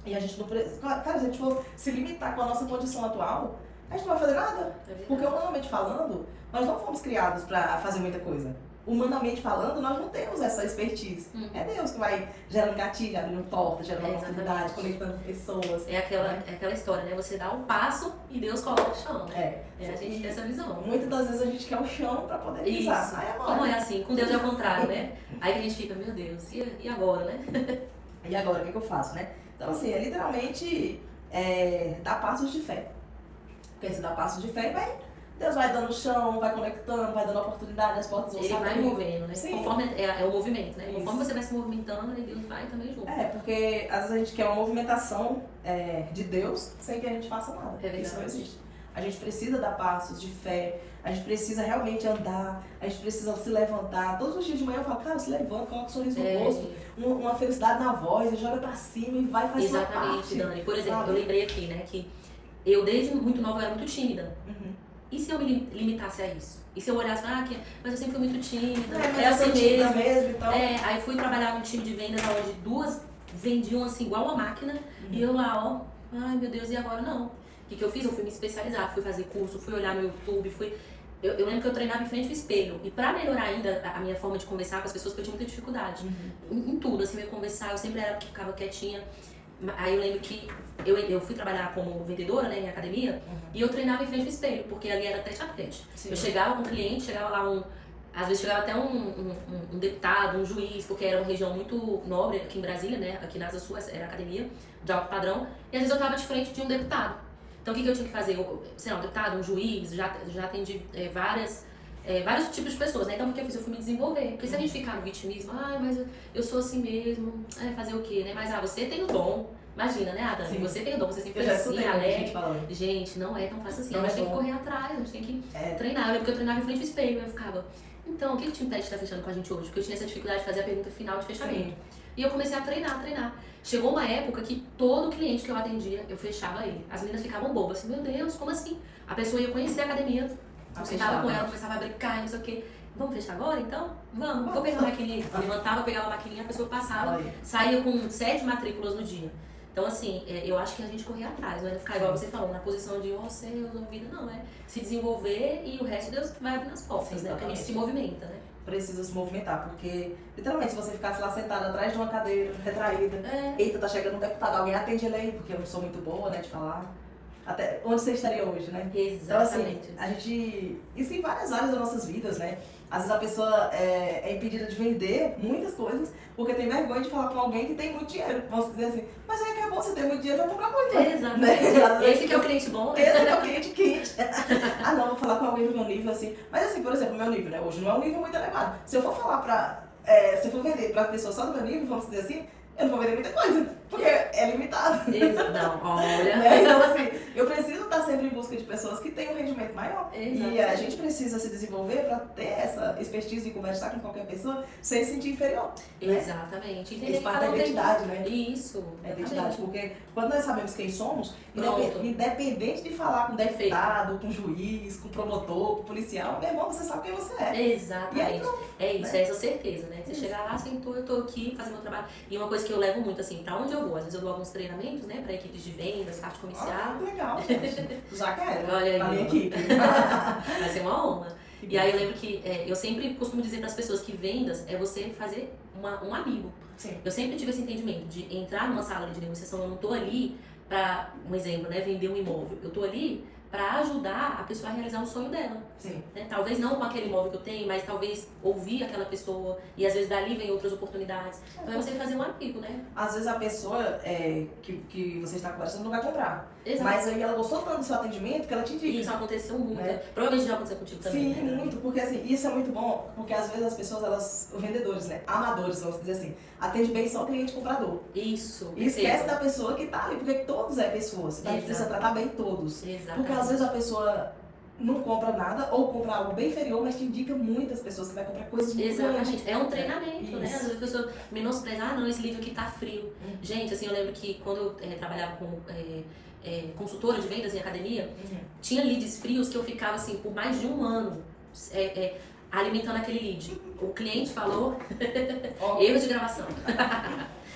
E a gente não precisa. Cara, se a gente for se limitar com a nossa condição atual, a gente não vai fazer nada. Porque humanamente falando, nós não fomos criados pra fazer muita coisa. Humanamente falando, nós não temos essa expertise. É Deus que vai gerando gatilho, abrindo porta, gerando oportunidade, conectando pessoas. É aquela história, né? Você dá um passo e Deus coloca o chão. A gente tem essa visão. Muitas das vezes a gente quer o chão pra poder pisar. Isso. Aí como é assim? Com Deus é o contrário, né? Aí que a gente fica, meu Deus, e agora, né? E agora, o que eu faço, né? Então, assim, é literalmente dar passos de fé. Porque se dá passos de fé, Deus vai dando chão, vai conectando, vai dando oportunidade, as portas vão se abrindo. Ele vai movendo, né? Sim. Conforme é o movimento, né? Isso. Conforme você vai se movimentando, Deus vai também junto. Porque às vezes a gente quer uma movimentação de Deus sem que a gente faça nada. Isso não existe. A gente precisa dar passos de fé, a gente precisa realmente andar, a gente precisa se levantar. Todos os dias de manhã eu falo, cara, se levanta, coloca um sorriso no rosto, uma felicidade na voz, joga pra cima e vai fazer sua parte. Exatamente, Dani. Por exemplo, eu lembrei aqui, né, que eu desde muito nova eu era muito tímida. E se eu me limitasse a isso? E se eu olhasse, mas eu sempre fui muito tímida, é assim mesmo então. Aí fui trabalhar num time de vendas onde duas vendiam assim igual uma máquina, e eu lá, ai meu Deus, e agora não? O que eu fiz? Eu fui me especializar, fui fazer curso, fui olhar no YouTube, eu lembro que eu treinava em frente ao espelho. E pra melhorar ainda a minha forma de conversar com as pessoas, porque eu tinha muita dificuldade. Em tudo, assim, eu ia conversar, eu sempre era que ficava quietinha. Aí eu lembro que eu fui trabalhar como vendedora, né, em academia, e eu treinava em frente ao espelho, porque ali era tete a tete. Eu chegava com um cliente, chegava lá às vezes chegava até um deputado, um juiz, porque era uma região muito nobre aqui em Brasília, né, aqui na Asa Sul era academia de alto padrão, e às vezes eu tava de frente de um deputado. Então o que eu tinha que fazer? Sei lá, um deputado, um juiz, já atendi vários tipos de pessoas, né? Então o que eu fiz? Eu fui me desenvolver. Porque se a gente ficar no vitimismo, mas eu sou assim mesmo, fazer o quê, né? Mas você tem o dom. Imagina, né, Dani? Você tem o dom, você sempre foi assim, alegre. Gente, não é tão fácil assim. A gente tem que correr atrás, a gente tem que treinar. Eu lembro que eu treinava em frente ao espelho, eu ficava, então, o que o time TED está fechando com a gente hoje? Porque eu tinha essa dificuldade de fazer a pergunta final de fechamento. E eu comecei a treinar. Chegou uma época que todo cliente que eu atendia, eu fechava ele. As meninas ficavam bobas, assim, meu Deus, como assim? A pessoa ia conhecer a academia, eu sentava com ela, começava a brincar, não sei o quê. Vamos fechar agora, então? Vamos. Vou pegar a maquininha. Levantava, pegava a maquininha, a pessoa passava, saía com 7 matrículas no dia. Então, assim, eu acho que a gente correr atrás, não é ficar igual você falou, na posição de, oh, você resolve vida, não, é se desenvolver e o resto Deus vai abrir as portas, Sim, né? Porque a gente se movimenta, né? Precisa se movimentar, porque literalmente se você ficasse lá sentada atrás de uma cadeira, retraída, eita, tá chegando um deputado, alguém atende ele aí, porque eu não sou muito boa, né, de falar. Até onde você estaria hoje, né? Exatamente. Então, assim, a gente... Isso em várias áreas das nossas vidas, né? Às vezes a pessoa é impedida de vender muitas coisas porque tem vergonha de falar com alguém que tem muito dinheiro. Vamos dizer assim, mas aí que é bom você ter muito dinheiro, vai comprar muito. Exatamente. Né? Esse que é o cliente bom. Esse é o cliente quente. Ah, não, vou falar com alguém do meu nível, assim. Mas assim, por exemplo, o meu nível, né? Hoje não é um nível muito elevado. Se eu for falar pra... se eu for vender pra pessoa só do meu nível, vamos dizer assim, eu não vou vender muita coisa, porque é limitado. Não, olha. Né? Então, assim, eu preciso estar sempre em busca de pessoas que tenham um rendimento maior. Exatamente. E a gente precisa se desenvolver para ter essa expertise de conversar com qualquer pessoa sem se sentir inferior. Né? Exatamente. Isso parte da identidade, né? Isso. É identidade, porque quando nós sabemos quem somos, Pronto. independente de falar com deputado, com juiz, com promotor, com policial, meu irmão, você sabe quem você é. Exatamente. E aí, é isso, né? é essa certeza, né? Você chegar lá, sentou, eu tô aqui fazendo meu trabalho. E uma coisa que eu levo muito, assim, pra onde eu vou? Às vezes eu dou alguns treinamentos, né, pra equipes de vendas, parte comercial. Ah, que legal, gente. Já quero. Olha aí, Na minha ó. equipe. Vai ser uma honra. E aí eu lembro que eu sempre costumo dizer para as pessoas que vendas é você fazer um amigo. Sim. Eu sempre tive esse entendimento de entrar numa sala de negociação, eu não tô ali para, um exemplo, né, vender um imóvel. Eu tô ali para ajudar a pessoa a realizar um sonho dela. Sim. Né? Talvez não com aquele imóvel que eu tenho, mas talvez ouvir aquela pessoa e às vezes dali vem outras oportunidades. Então é você fazer um amigo, né? Às vezes a pessoa que você está conversando não vai comprar. Exato. Mas aí ela gostou tanto do seu atendimento que ela te indica. Isso aconteceu muito. Né? Provavelmente já aconteceu contigo também. Sim, né? muito, porque assim, isso é muito bom, porque às vezes as pessoas, os vendedores, né, amadores, vamos dizer assim, atende bem só o cliente comprador. Isso. E esquece da pessoa que tá ali, porque todos é pessoas, então a gente precisa Exato. tratar bem todos. Exatamente. Porque às vezes a pessoa não compra nada, ou compra algo bem inferior, mas te indica muitas pessoas que vai comprar coisas muito Exatamente, é um treinamento, Isso. né? Às vezes a pessoa menospreza, não, esse livro aqui tá frio. Gente, assim, eu lembro que quando eu trabalhava como consultora de vendas em academia, tinha leads frios que eu ficava assim por mais de um ano alimentando aquele lead. O cliente falou, erro de gravação.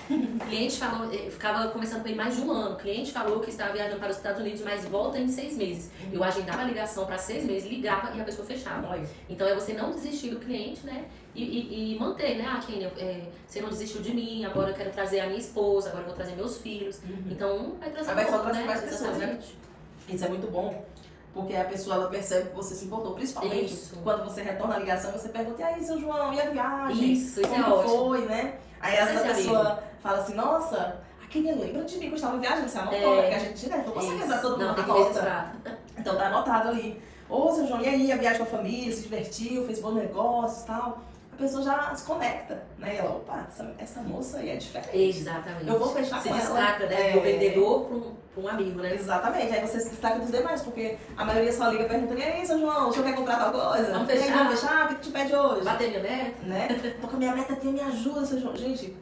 O cliente falou, eu ficava conversando com ele mais de um ano. O cliente falou que estava viajando para os Estados Unidos, mas volta em 6 meses. Eu agendava a ligação para 6 meses, ligava e a pessoa fechava. Então é você não desistir do cliente, né? E manter, né? Ah, Kênia, você não desistiu de mim, agora eu quero trazer a minha esposa, agora eu vou trazer meus filhos. Então vai trazer Vai só outro, trazer né? mais pessoas, né? Exatamente. Isso é muito bom, porque a pessoa ela percebe que você se importou, principalmente Isso. quando você retorna a ligação, você pergunta, e aí, seu João, e a viagem? Isso é Como ótimo. foi, né? Aí às vezes a Esse pessoa fala assim, nossa, a Kênia lembra de mim que eu estava viajando, você anotou, né? Que a gente não consegue lembrar todo mundo Não, na tem que nota. registrar. Então tá anotado ali. Ô, seu João, e aí, a viagem com a família, se divertiu, fez bons negócios e tal. A pessoa já se conecta, né? E ela, opa, essa moça aí é diferente. Exatamente. Eu vou fechar se com ela. destaca, né? Do vendedor para um amigo, né? Exatamente, aí você se destaca dos demais, porque a maioria só liga perguntando, e aí, seu João, o senhor quer comprar tal coisa? Vamos E aí, fechar? vamos fechar? O que tu te pede hoje? Bater minha meta? Né? Tô com a minha meta aqui, me ajuda, seu João. Gente,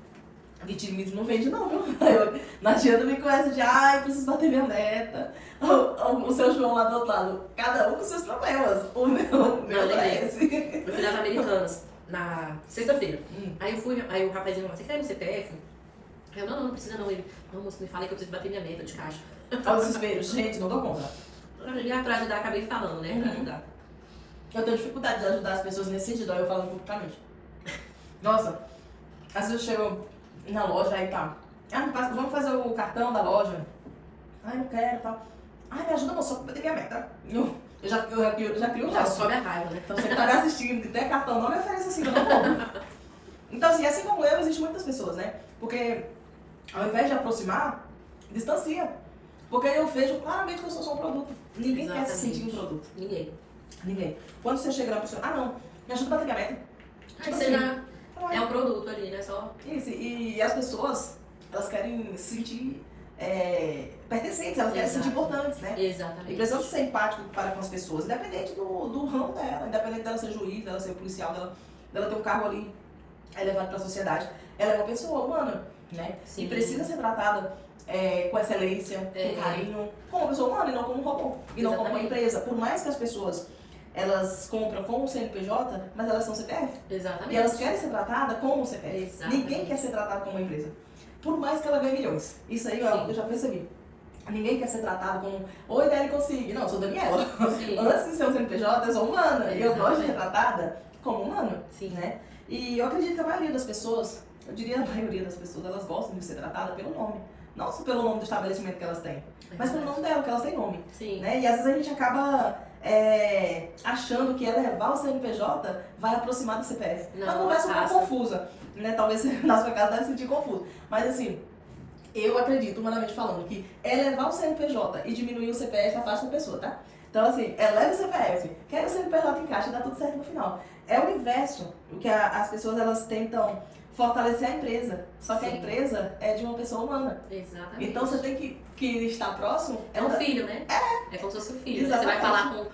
vitimismo não vende não, viu? Eu, não adianta me com essa de, ai, preciso bater minha meta. O seu João lá do outro lado, cada um com seus problemas. O meu não é esse. Eu fui nas Americanas na sexta-feira. Aí o rapazinho falou, você quer meu CPF? Aí eu, não precisa não. Ele, não, moço, me fala que eu preciso bater minha meta de caixa. Olha o desespero, gente, não dou conta. E pra ajudar, acabei falando, né? Pra ajudar. Eu tenho dificuldade de ajudar as pessoas nesse sentido, aí eu falo publicamente. Nossa, às vezes eu chego na loja aí tá. Ah, vamos fazer o cartão da loja. Ai, não quero, tal. Ai, me ajuda, moço, só pra bater minha meta. Eu já crio um Já laço. sobe a raiva, né? Então, se ele tá me assistindo, que tem cartão, não me oferece assim, que eu não compro. Então, assim como eu, existem muitas pessoas, né? Porque ao invés de aproximar, distancia. Porque eu vejo claramente que eu sou só um produto. Ninguém quer se sentir um produto. Ninguém. Quando você chega na pessoa, não, me ajuda a bater minha meta. Aí você já é um produto ali, né? Só... Isso, e as pessoas, elas querem se sentir pertencentes, elas querem se sentir importantes, né? Exatamente. E precisamos ser empático para com as pessoas, independente do ramo dela, independente dela ser juiz, dela ser policial, dela ter um cargo ali elevado para a sociedade. Ela é uma pessoa humana, né? Sim. E precisa ser tratada com excelência, com carinho, como uma pessoa humana e não como um robô, e não como uma empresa. Por mais que as pessoas elas compram com o CNPJ, mas elas são CPF. Exatamente. E elas querem ser tratadas como CPF. Exatamente. Ninguém quer ser tratado como uma empresa. por mais que ela ganhe milhões. Isso aí eu já percebi. Ninguém quer ser tratado como, oi, Dani, consigo. Não, eu sou Daniela. Sim. Antes de ser um CNPJ, eu sou humana. E eu gosto de ser tratada como humana. Sim. Né? E eu acredito que a maioria das pessoas, eu diria a maioria das pessoas, elas gostam de ser tratadas pelo nome. Não só pelo nome do estabelecimento que elas têm, mas pelo nome dela, que elas têm nome. Sim. Né? E às vezes a gente acaba achando que elevar o CNPJ vai aproximar do CPF. Não, uma conversa um pouco confusa, né? Talvez na sua casa deve se sentir confuso. Mas assim, eu acredito, humanamente falando, que elevar o CNPJ e diminuir o CPF afasta a pessoa, tá? Então assim, eleva o CPF, quer o CNPJ em caixa e dá tudo certo no final. É o inverso, o que as pessoas elas tentam fortalecer a empresa. Só que a empresa é de uma pessoa humana. Exatamente. Então você tem que estar próximo. É um filho, né? É como se fosse o filho. Exatamente. Você vai falar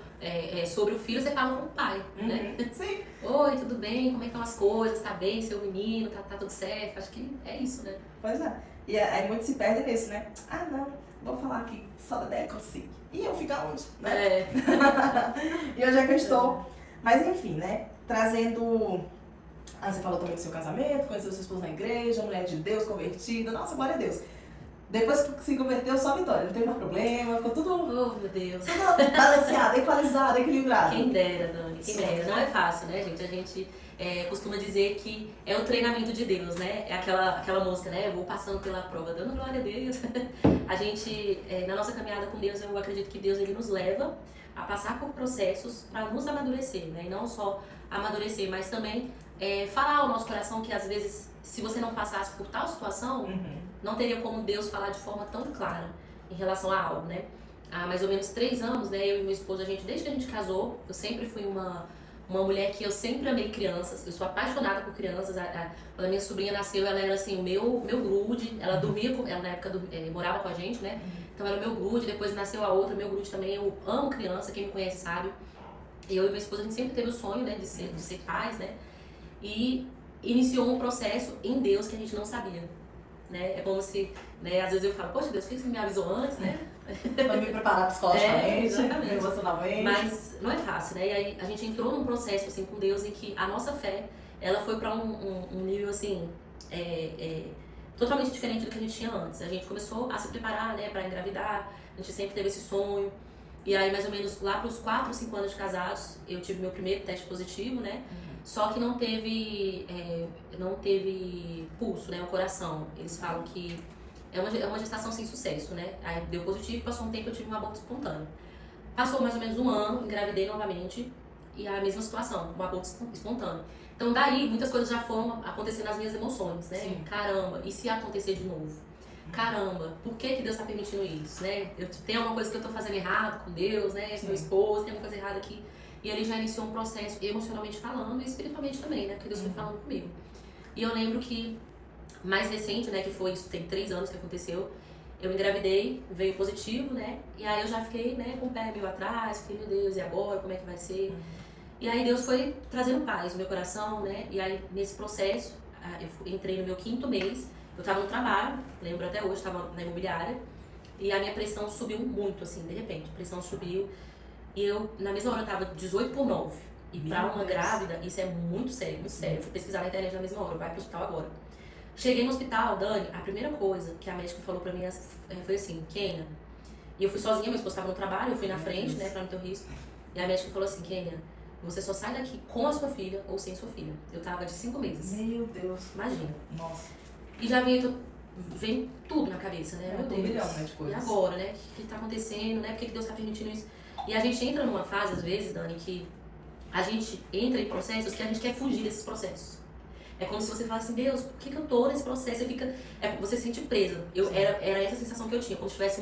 sobre o filho, você fala com o pai, né? Sim. Oi, tudo bem? Como é que estão as coisas? Tá bem, seu menino? Tá tudo certo? Acho que é isso, né? Pois é. E aí muitos se perdem nisso, né? Ah, não, vou falar aqui só da ideia consigo. E eu fico aonde? Né? E onde é que eu estou? Mas enfim, né? Trazendo... você falou também do seu casamento, conheceu sua esposa na igreja, mulher de Deus, convertida. Nossa, glória a Deus. Depois que se converteu, só vitória. Não teve mais problema, ficou tudo... Oh, meu Deus. Tudo balanceado, equalizado, equilibrado. Quem dera, Dani. Quem dera. Não é fácil, né, gente? A gente costuma dizer que é o treinamento de Deus, né? É aquela música, né? Eu vou passando pela prova, dando glória a Deus. A gente, na nossa caminhada com Deus, eu acredito que Deus ele nos leva a passar por processos para nos amadurecer, né? E não só amadurecer, mas também falar ao nosso coração que às vezes, se você não passasse por tal situação, não teria como Deus falar de forma tão clara em relação a algo, né? Há mais ou menos 3 anos, né? Eu e meu esposo, desde que a gente casou, eu sempre fui uma mulher que eu sempre amei crianças. Eu sou apaixonada por crianças. Quando a minha sobrinha nasceu, ela era assim, o meu grude. Ela dormia, ela na época morava com a gente, né? Então era o meu grude. Depois nasceu a outra, meu grude também. Eu amo criança, quem me conhece sabe. Eu e meu esposo, a gente sempre teve o sonho, né, de ser pais, né? E iniciou um processo em Deus que a gente não sabia, né? É como se, né, às vezes eu falo, poxa Deus, por que você me avisou antes, né? Pra me preparar psicologicamente, exatamente. emocionalmente. Mas não é fácil, né? E aí a gente entrou num processo, assim, com Deus em que a nossa fé, ela foi pra um nível, assim, totalmente diferente do que a gente tinha antes. A gente começou a se preparar, né, pra engravidar, a gente sempre teve esse sonho. E aí, mais ou menos, lá pros 4, 5 anos de casados, eu tive meu primeiro teste positivo, né? Só que não teve pulso, né, o coração. Eles falam que é uma gestação sem sucesso, né? Aí deu positivo, passou um tempo, eu tive um aborto espontâneo. Passou mais ou menos 1 ano, engravidei novamente, e a mesma situação, um aborto espontâneo. Então daí, muitas coisas já foram acontecendo nas minhas emoções, né? Sim. Caramba, e se acontecer de novo? Caramba, por que Deus está permitindo isso, né? Tem alguma coisa que eu estou fazendo errado com Deus, né? Com meu esposo, tem alguma coisa errada aqui. E ele já iniciou um processo emocionalmente falando e espiritualmente também, né? Porque Deus foi falando comigo. E eu lembro que, mais recente, né? Que foi isso, tem 3 anos que aconteceu. Eu engravidei, veio positivo, né? E aí eu já fiquei, né, com o pé meio atrás. Fiquei, meu Deus, e agora? Como é que vai ser? E aí Deus foi trazendo paz no meu coração, né? E aí, nesse processo, eu entrei no meu 5º mês. Eu tava no trabalho, lembro até hoje, tava na imobiliária. E a minha pressão subiu muito, assim, de repente. A pressão subiu. E eu, na mesma hora, eu tava 18/9. E pra uma grávida, isso é muito sério, muito sério. Eu fui pesquisar na internet na mesma hora, vai pro hospital agora. Cheguei no hospital, Dani, a primeira coisa que a médica falou pra mim foi assim, Kênia. E eu fui sozinha, meu esposo tava no trabalho, eu fui na frente, né, pra não ter o risco. E a médica falou assim, Kênia, você só sai daqui com a sua filha ou sem sua filha. Eu tava de 5 meses. Meu Deus. Imagina. Nossa. E já vem tudo na cabeça, né? Meu Deus. Um milhão, né, de coisas. E agora, né? O que tá acontecendo, né? Por que Deus tá permitindo isso? E a gente entra numa fase, às vezes, Dani, que a gente entra em processos que a gente quer fugir desses processos. É como se você falasse assim, Deus, por que eu tô nesse processo? Você se sente presa. Era essa sensação que eu tinha, como se tivesse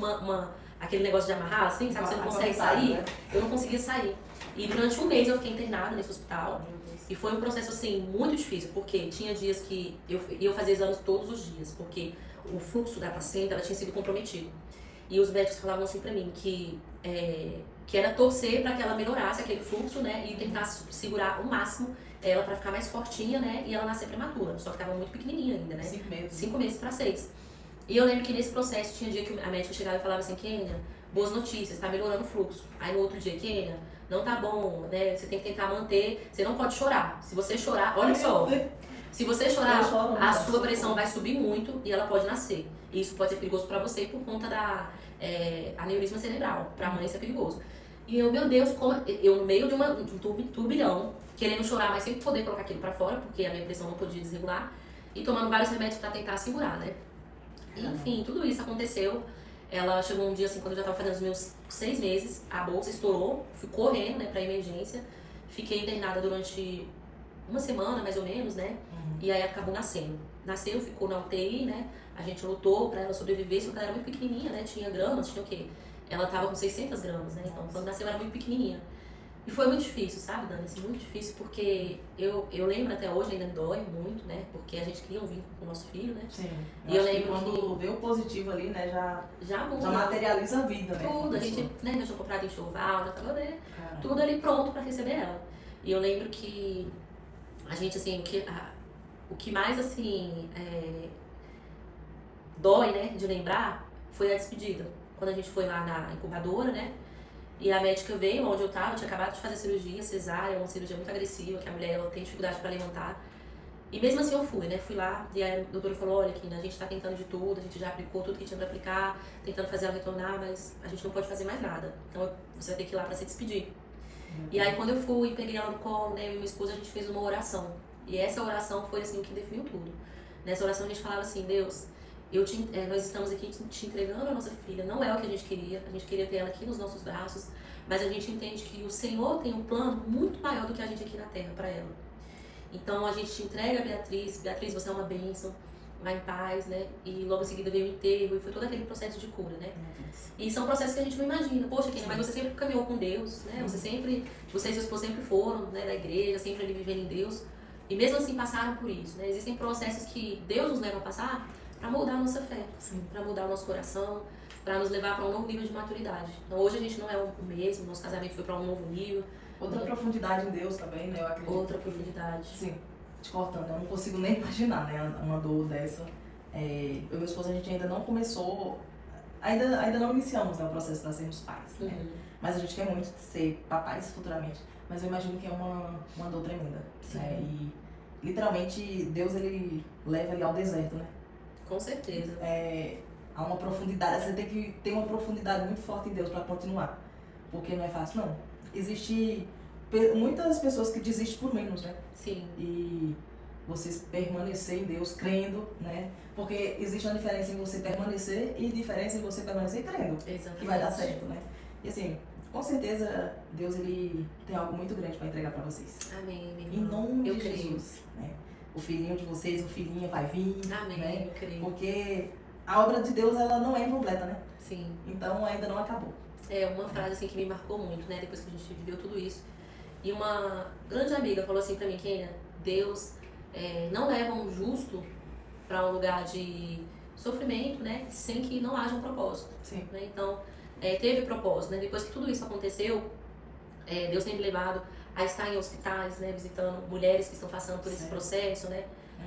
aquele negócio de amarrar, assim, sabe? Você não consegue sair. Né? Eu não conseguia sair. E durante 1 mês eu fiquei internada nesse hospital. E foi um processo, assim, muito difícil, porque tinha dias que eu fazia exames todos os dias, porque o fluxo da placenta, ela tinha sido comprometido. E os médicos falavam assim pra mim que era torcer pra que ela melhorasse aquele fluxo, né, e tentar segurar o máximo ela pra ficar mais fortinha, né, e ela nascer prematura. Só que tava muito pequenininha ainda, né? 5 meses. 5 meses pra 6. E eu lembro que nesse processo tinha dia que a médica chegava e falava assim, Kênia, boas notícias, tá melhorando o fluxo. Aí no outro dia, Kênia, não tá bom, né, você tem que tentar manter, você não pode chorar. Se você chorar, olha só, Se você chorar, Eu choro, a não, sua pressão vai subir muito e ela pode nascer. E isso pode ser perigoso pra você por conta da aneurisma cerebral. Pra mãe isso é perigoso. E eu, meu Deus, como eu no meio de um turbilhão, querendo chorar, mas sem poder colocar aquilo pra fora, porque a minha pressão não podia desregular, e tomando vários remédios pra tentar segurar, né? E, enfim, tudo isso aconteceu. Ela chegou um dia assim, quando eu já tava fazendo os meus 6 meses, a bolsa estourou, fui correndo, né, pra emergência, fiquei internada durante uma semana, mais ou menos, né? E aí acabou nascendo. Nasceu, ficou na UTI, né? A gente lutou pra ela sobreviver, só que ela era muito pequenininha, né? Tinha gramas, tinha o quê? Ela tava com 600 gramas, né? Então, quando nasceu, ela era muito pequenininha. E foi muito difícil, sabe, Dani? Assim, muito difícil, porque eu lembro até hoje, ainda me dói muito, né? Porque a gente cria um vínculo com o nosso filho, né? Sim. E eu acho que lembro quando vê o positivo ali, né, já muda. já materializa a vida, né? Tudo, a gente, né, já tinha comprado enxoval, já tava, né? Caramba. Tudo ali pronto pra receber ela. E eu lembro que a gente, assim, o que mais, assim, dói, né, de lembrar, foi a despedida. Quando a gente foi lá na incubadora, né, e a médica veio onde eu tava, eu tinha acabado de fazer cirurgia, cesárea, uma cirurgia muito agressiva, que a mulher, ela tem dificuldade pra levantar. E mesmo assim eu fui, né, fui lá, e aí a doutora falou, olha, Kina, a gente tá tentando de tudo, a gente já aplicou tudo que tinha pra aplicar, tentando fazer ela retornar, mas a gente não pode fazer mais nada. Então você vai ter que ir lá pra se despedir. E aí quando eu fui, peguei ela no colo, né, eu e minha esposa, a gente fez uma oração. E essa oração foi, assim, o que definiu tudo. Nessa oração a gente falava assim, Deus, nós estamos aqui te entregando a nossa filha, não é o que a gente queria ter ela aqui nos nossos braços, mas a gente entende que o Senhor tem um plano muito maior do que a gente aqui na terra para ela. Então a gente te entrega a Beatriz, você é uma bênção, vai em paz, né? E logo em seguida veio o enterro e foi todo aquele processo de cura, né? E são processos que a gente não imagina. Poxa, Kenia, mas você sempre caminhou com Deus, né? Você e sua esposa sempre foram, né, da igreja, sempre ali vivendo em Deus. E mesmo assim passaram por isso, né? Existem processos que Deus nos leva a passar para moldar a nossa fé, para mudar o nosso coração, para nos levar para um novo nível de maturidade. Então hoje a gente não é o mesmo, nosso casamento foi para um novo nível. Outra profundidade em Deus também, né? Eu acredito. Outra profundidade. Sim, te cortando, eu não consigo nem imaginar, né? Uma dor dessa. Eu e minha esposa, a gente ainda não começou, ainda não iniciamos, né, o processo para sermos pais, né? Mas a gente quer muito ser papais futuramente. Mas eu imagino que é uma dor tremenda, né? E literalmente Deus, ele leva ele ao deserto, né? Com certeza. Há uma profundidade, você tem que ter uma profundidade muito forte em Deus para continuar. Porque não é fácil, não. Existe muitas pessoas que desistem por menos, né? Sim. E você permanecer em Deus crendo, né? Porque existe uma diferença em você permanecer e diferença em você permanecer crendo. Exatamente. Que vai dar certo, né? E assim, com certeza Deus, ele tem algo muito grande para entregar para vocês. Amém, minha Em irmã. nome Eu de creio. Jesus, né? O filhinho de vocês, o filhinho vai vir, Amém, né? eu creio. Porque a obra de Deus, ela não é incompleta, né? Sim. Então ainda não acabou. É uma frase assim que me marcou muito, né? Depois que a gente viveu tudo isso. E uma grande amiga falou assim pra mim, Kenia, Deus não leva um justo para um lugar de sofrimento, né? Sem que não haja um propósito. Sim. Né? Então, teve propósito, né? Depois que tudo isso aconteceu, Deus tem me levado a estar em hospitais, né? Visitando mulheres que estão passando por esse processo, né?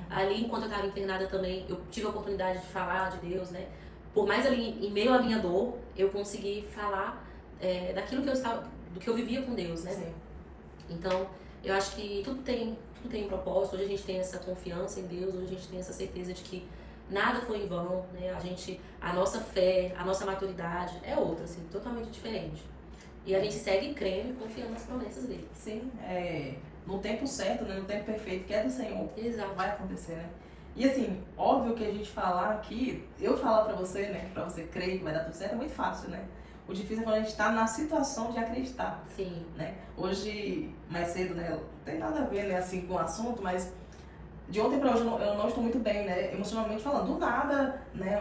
Ali, enquanto eu estava internada também, eu tive a oportunidade de falar de Deus, né? Por mais ali, em meio à minha dor, eu consegui falar daquilo que eu estava, do que eu vivia com Deus, né? Sim. Então, eu acho que tudo tem um propósito. Hoje a gente tem essa confiança em Deus, hoje a gente tem essa certeza de que nada foi em vão, né? A nossa fé, a nossa maturidade é outra, assim, totalmente diferente. E a gente segue crendo e confiando nas promessas dele. Sim, no tempo certo, né? No tempo perfeito, que é do Senhor. Exato. Vai acontecer, né? E assim, óbvio que a gente falar aqui, eu falar pra você, né? Pra você crer que vai dar tudo certo, é muito fácil, né? O difícil é quando a gente tá na situação de acreditar. Sim. Né? Hoje, mais cedo, né? Não tem nada a ver, né, assim, com o assunto, mas de ontem pra hoje eu não estou muito bem, né? Emocionalmente falando. Do nada, né?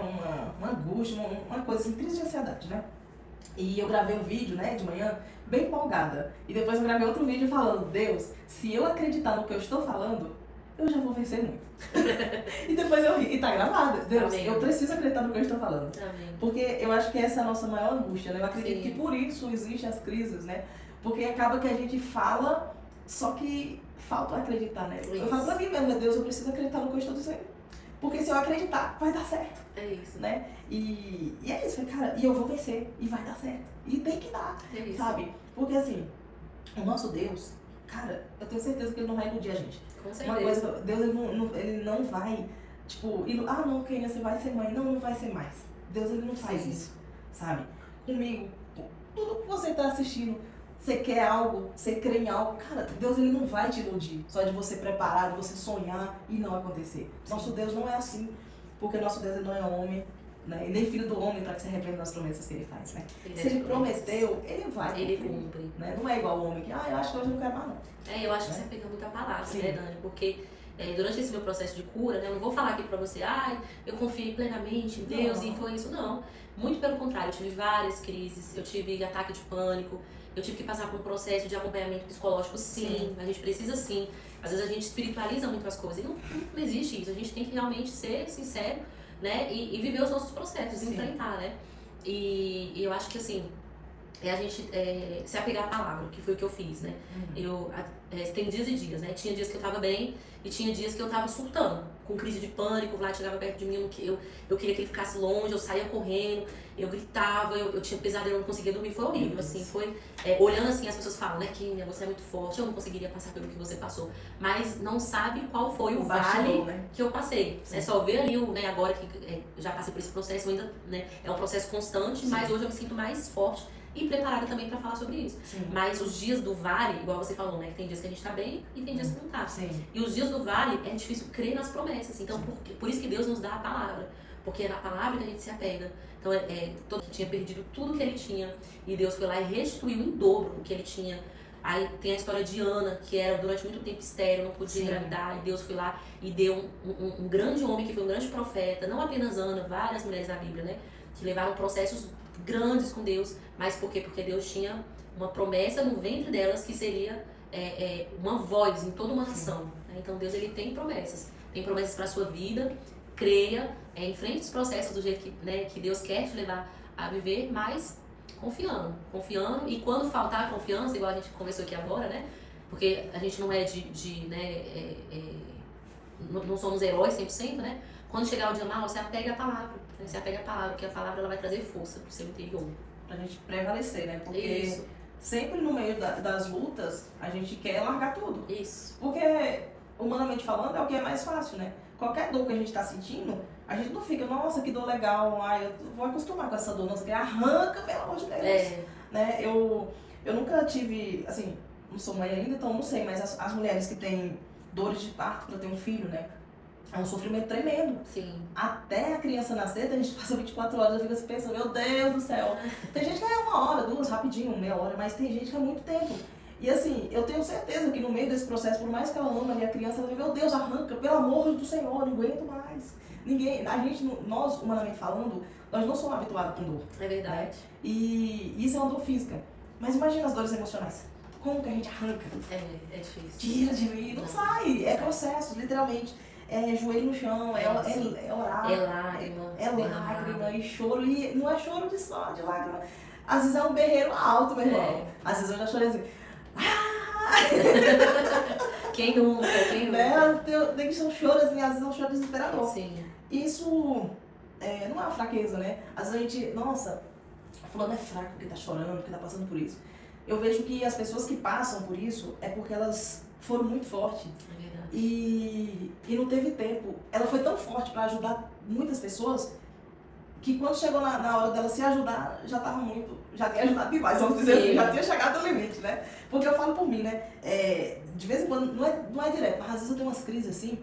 Uma angústia, uma coisa assim, crise de ansiedade, né? E eu gravei um vídeo, né, de manhã, bem empolgada. E depois eu gravei outro vídeo falando, Deus, se eu acreditar no que eu estou falando, eu já vou vencer muito. E depois eu ri, e tá gravado. Deus, Amém. eu preciso acreditar no que eu estou falando. Amém. Porque eu acho que essa é a nossa maior angústia, né? Eu acredito Sim. que por isso existem as crises, né? Porque acaba que a gente fala, só que falta acreditar, né? Isso. Eu falo pra mim mesmo, meu Deus, eu preciso acreditar no que eu estou dizendo. Porque se eu acreditar, vai dar certo, É isso. né? E é isso, cara. E eu vou vencer, e vai dar certo. E tem que dar, É isso. sabe? Porque assim, o nosso Deus, cara, eu tenho certeza que ele não vai iludir a gente. Com Uma certeza. coisa, Deus ele não vai, tipo, não, Kênia, você vai ser mãe. Não, não vai ser mais. Deus ele não faz Sim. isso, sabe? Comigo, tudo que você tá assistindo, você quer algo, você crê em algo, cara, Deus ele não vai te iludir. Só de você preparar, de você sonhar e não acontecer. Nosso Deus não é assim, porque nosso Deus ele não é homem, né? E nem filho do homem para que se arrependa das promessas que ele faz, né? Se ele prometeu, ele vai Ele cumprir, cumpre. né? Não é igual o homem que, eu acho que hoje eu não quero mais não. Eu acho que você pega muita palavra, Sim. né, Dani? Porque durante esse meu processo de cura, né, eu não vou falar aqui pra você, eu confiei plenamente em Deus Não. e foi isso, não. Muito pelo contrário, eu tive várias crises, eu tive ataque de pânico, eu tive que passar por um processo de acompanhamento psicológico, sim. A gente precisa sim. Às vezes a gente espiritualiza muito as coisas e não existe isso, a gente tem que realmente ser sincero, né, e viver os nossos processos, Sim. enfrentar, né. E eu acho que assim, a gente se apegar à palavra, que foi o que eu fiz, né? Tem dias e dias, né? Tinha dias que eu tava bem e tinha dias que eu tava surtando, com crise de pânico. O Vlad chegava perto de mim, eu queria que ele ficasse longe, eu saía correndo, eu gritava, eu tinha pesadelo, eu não conseguia dormir. Foi horrível, assim, foi... olhando assim, as pessoas falam, né, Kênia, você é muito forte, eu não conseguiria passar pelo que você passou. Mas não sabe qual foi o vale, né, que eu passei. É só ver ali, né, agora que já passei por esse processo, ainda, né, é um processo constante, mas hoje eu me sinto mais forte e preparada também pra falar sobre isso. Sim. Mas os dias do vale, igual você falou, né? Tem dias que a gente tá bem e tem dias que não tá. Sim. E os dias do vale é difícil crer nas promessas. Então, por isso que Deus nos dá a palavra. Porque é na palavra que a gente se apega. Então, todo que tinha perdido tudo que ele tinha. E Deus foi lá e restituiu em dobro o que ele tinha. Aí tem a história de Ana, que era durante muito tempo estéril, não podia engravidar. E Deus foi lá e deu um grande homem, que foi um grande profeta. Não apenas Ana, várias mulheres da Bíblia, né? Que levaram processos grandes com Deus, mas por quê? Porque Deus tinha uma promessa no ventre delas que seria uma voz em toda uma nação. Né? Então Deus ele tem promessas para a sua vida, creia, enfrente os processos do jeito que, né, que Deus quer te levar a viver, mas confiando e quando faltar a confiança, igual a gente conversou aqui agora, né? Porque a gente não é não somos heróis 100%, né? Quando chegar o dia mal, você apega a palavra. Né? Você apega a palavra, porque a palavra ela vai trazer força pro seu interior. Pra gente prevalecer, né? Porque Isso. sempre no meio das lutas, a gente quer largar tudo. Isso. Porque, humanamente falando, é o que é mais fácil, né? Qualquer dor que a gente tá sentindo, a gente não fica, nossa, que dor legal, eu vou acostumar com essa dor, nossa, que arranca, pelo amor de Deus. Né? Eu nunca tive, assim, não sou mãe ainda, então não sei, mas as mulheres que têm dores de parto pra ter um filho, né? É um sofrimento tremendo. Sim. Até a criança nascer, a gente passa 24 horas e fica assim pensando, meu Deus do céu. Tem gente que é 1 hora, 2, rapidinho, meia hora, mas tem gente que é muito tempo. E assim, eu tenho certeza que no meio desse processo, por mais que ela ama ali a criança, ela diz, meu Deus, arranca, pelo amor do Senhor, não aguento mais. Nós, humanamente falando, nós não somos habituados com dor. É verdade. Né? E isso é uma dor física. Mas imagina as dores emocionais. Como que a gente arranca? É difícil. Tira de mim, não sai. É processo, literalmente. É joelho no chão, é orar. É lágrima. É lágrima e choro. E não é choro de lágrima. Às vezes é um berreiro alto, meu irmão. Às vezes eu já chorei assim. Quem nunca? Né? Tem que ser um choro assim, às vezes é um choro desesperador. Sim. Isso não é uma fraqueza, né? Às vezes a gente, nossa, fulano é fraco porque tá chorando, porque tá passando por isso. Eu vejo que as pessoas que passam por isso é porque elas foram muito fortes. É verdade. E não teve tempo. Ela foi tão forte para ajudar muitas pessoas que quando chegou na hora dela se ajudar, já tinha ajudado demais, vamos dizer assim, já tinha chegado ao limite, né? Porque eu falo por mim, né? De vez em quando, não é direto, mas às vezes eu tenho umas crises assim,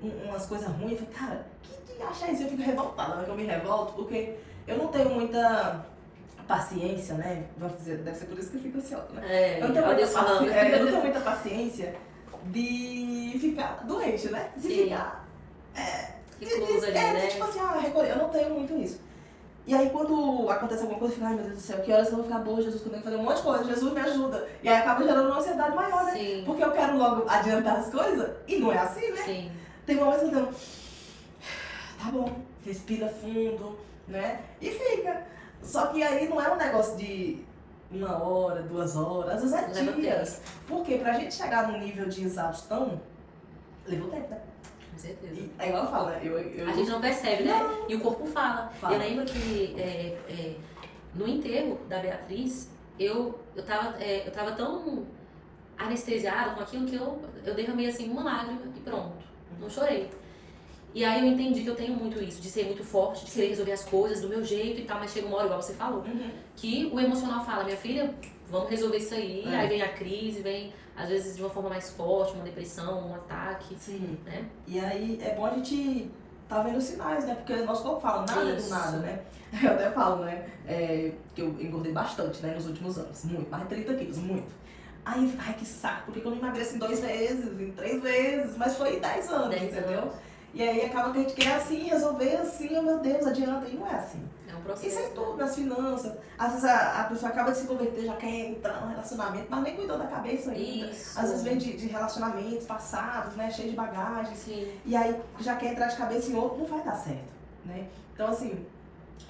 umas coisas ruins, eu falo, cara, que acha isso? Eu fico revoltada, né? Que eu me revolto, porque eu não tenho muita paciência, né? Vamos dizer, deve ser por isso que eu fico ansiosa, né? Eu não tenho muita paciência de ficar doente, né? De ficar. né? Tipo assim, eu não tenho muito isso. E aí quando acontece alguma coisa, eu fico, ai meu Deus do céu, que horas eu vou ficar boa, Jesus, que eu tenho que fazer um monte de coisa, Jesus me ajuda. E aí acaba gerando uma ansiedade maior, né? Sim. Porque eu quero logo adiantar as coisas, e não é assim, né? Sim. Tem momentos que eu tenho, tá bom, respira fundo, né? E fica. Só que aí não é um negócio de 1 hora, 2 horas, às vezes é dias. Porque pra gente chegar num nível de exaustão, levou tempo, né? Com certeza. É igual eu falo, né? A gente não percebe, né? E o corpo fala. Fala. Eu lembro que no enterro da Beatriz, eu tava tão anestesiada com aquilo que eu derramei assim uma lágrima e pronto, não chorei. E aí eu entendi que eu tenho muito isso, de ser muito forte, de querer resolver as coisas do meu jeito e tal, mas chega uma hora, igual você falou, que o emocional fala, minha filha, vamos resolver isso aí, aí vem a crise, vem às vezes de uma forma mais forte, uma depressão, um ataque, né? E aí é bom a gente tá vendo sinais, né? Porque o nosso corpo fala nada do nada, né? Eu até falo, né? Que eu engordei bastante, né? Nos últimos anos, muito, mais de 30 quilos, muito. Aí, ai que saco, por que eu não emagreço em 2 meses, em 3 meses? Mas foi 10 anos, entendeu? E aí acaba que a gente quer assim, resolver assim, oh meu Deus, adianta, e não é assim. É um processo. Isso é tudo, nas finanças. Às vezes a pessoa acaba de se converter, já quer entrar no relacionamento, mas nem cuidou da cabeça ainda. Isso. Às vezes vem de relacionamentos passados, né, cheio de bagagem. Sim. E aí já quer entrar de cabeça em outro, não vai dar certo, né? Então assim,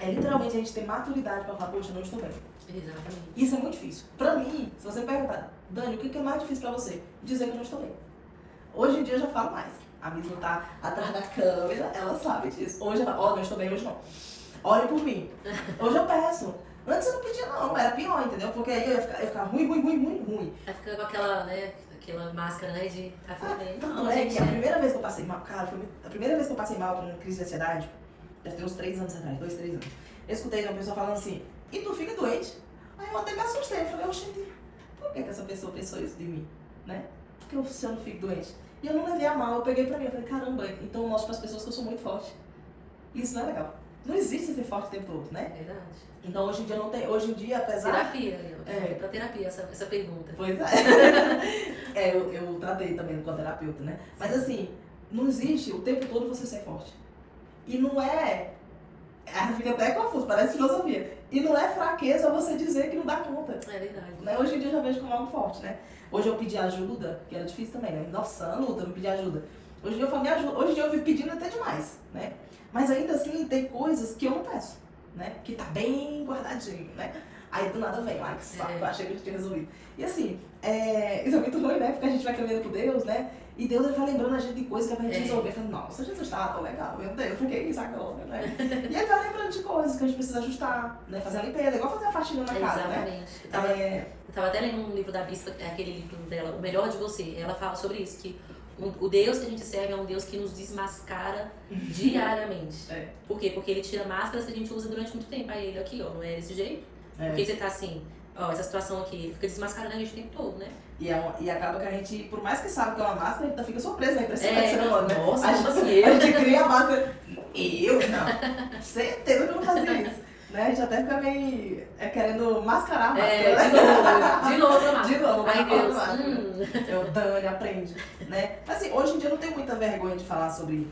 literalmente a gente ter maturidade para falar, poxa, eu não estou bem. Exatamente. Isso é muito difícil. Pra mim, se você perguntar, Dani, o que é mais difícil pra você? Dizer que eu não estou bem. Hoje em dia eu já falo mais. A Misa tá atrás da câmera, ela sabe disso. Hoje ela fala, não estou bem, hoje não. Olhem por mim. Hoje eu peço. Antes eu não pedia não, era pior, entendeu? Porque aí eu ia ficar ruim. Vai ficar com aquela, né, aquela máscara, né, de tá tudo bem. Tanto é que a primeira vez que eu passei mal, cara, foi a primeira vez que eu passei mal com crise de ansiedade, deve ter uns 3 anos atrás, 2, 3 anos. Eu escutei uma pessoa falando assim, e tu fica doente? Aí eu até me assustei, eu falei, oxente, por que essa pessoa pensou isso de mim, né? Porque se eu não fico doente? E eu não levei a mal, eu peguei pra mim, eu falei, caramba, então eu mostro pras pessoas que eu sou muito forte. Isso não é legal. Não existe ser forte o tempo todo, né? Verdade. Então hoje em dia não tem, hoje em dia, apesar... Terapia, eu pra terapia essa pergunta. Pois é. Eu tratei também com a terapeuta, né? Mas assim, não existe o tempo todo você ser forte. E não é... Fica até confuso, parece filosofia. E não é fraqueza você dizer que não dá conta. É verdade. Né? Hoje em dia eu já vejo como algo forte, né? Hoje eu pedi ajuda, que era difícil também, né? Nossa, luta, não pedi ajuda. Hoje em dia eu falo, me ajuda. Hoje em dia eu vivo pedindo até demais, né? Mas ainda assim tem coisas que eu não peço, né? Que tá bem guardadinho, né? Aí do nada vem, ai que saco, eu achei que eu tinha resolvido. E assim, isso é muito ruim, né? Porque a gente vai caminhando com Deus, né? E Deus ele vai lembrando a gente de coisas que é pra gente resolver. Fala, nossa, Jesus tá tão legal, meu Deus, por que isso agora, né? E ele vai lembrando de coisas que a gente precisa ajustar, né? Fazer a limpeza, igual fazer a faxina na casa, né? Exatamente. Eu tava até lendo um livro da Bispa, aquele livro dela, O Melhor de Você. Ela fala sobre isso, que o Deus que a gente serve é um Deus que nos desmascara diariamente. Por quê? Porque ele tira máscaras que a gente usa durante muito tempo. Aí ele aqui, ó, não é desse jeito? Por que você tá assim? Ó, essa situação aqui, ele fica desmascarando a gente o tempo todo, né? E acaba que a gente, por mais que sabe que é uma máscara, a gente fica surpresa, né? Né? Nossa, a gente cria a máscara. Eu? Não. Certeza que eu não fazia isso. Né? A gente até fica meio querendo mascarar a máscara. De novo a máscara. De novo, ai Deus. Eu, Dani, aprende. Né? Mas assim, hoje em dia eu não tenho muita vergonha de falar sobre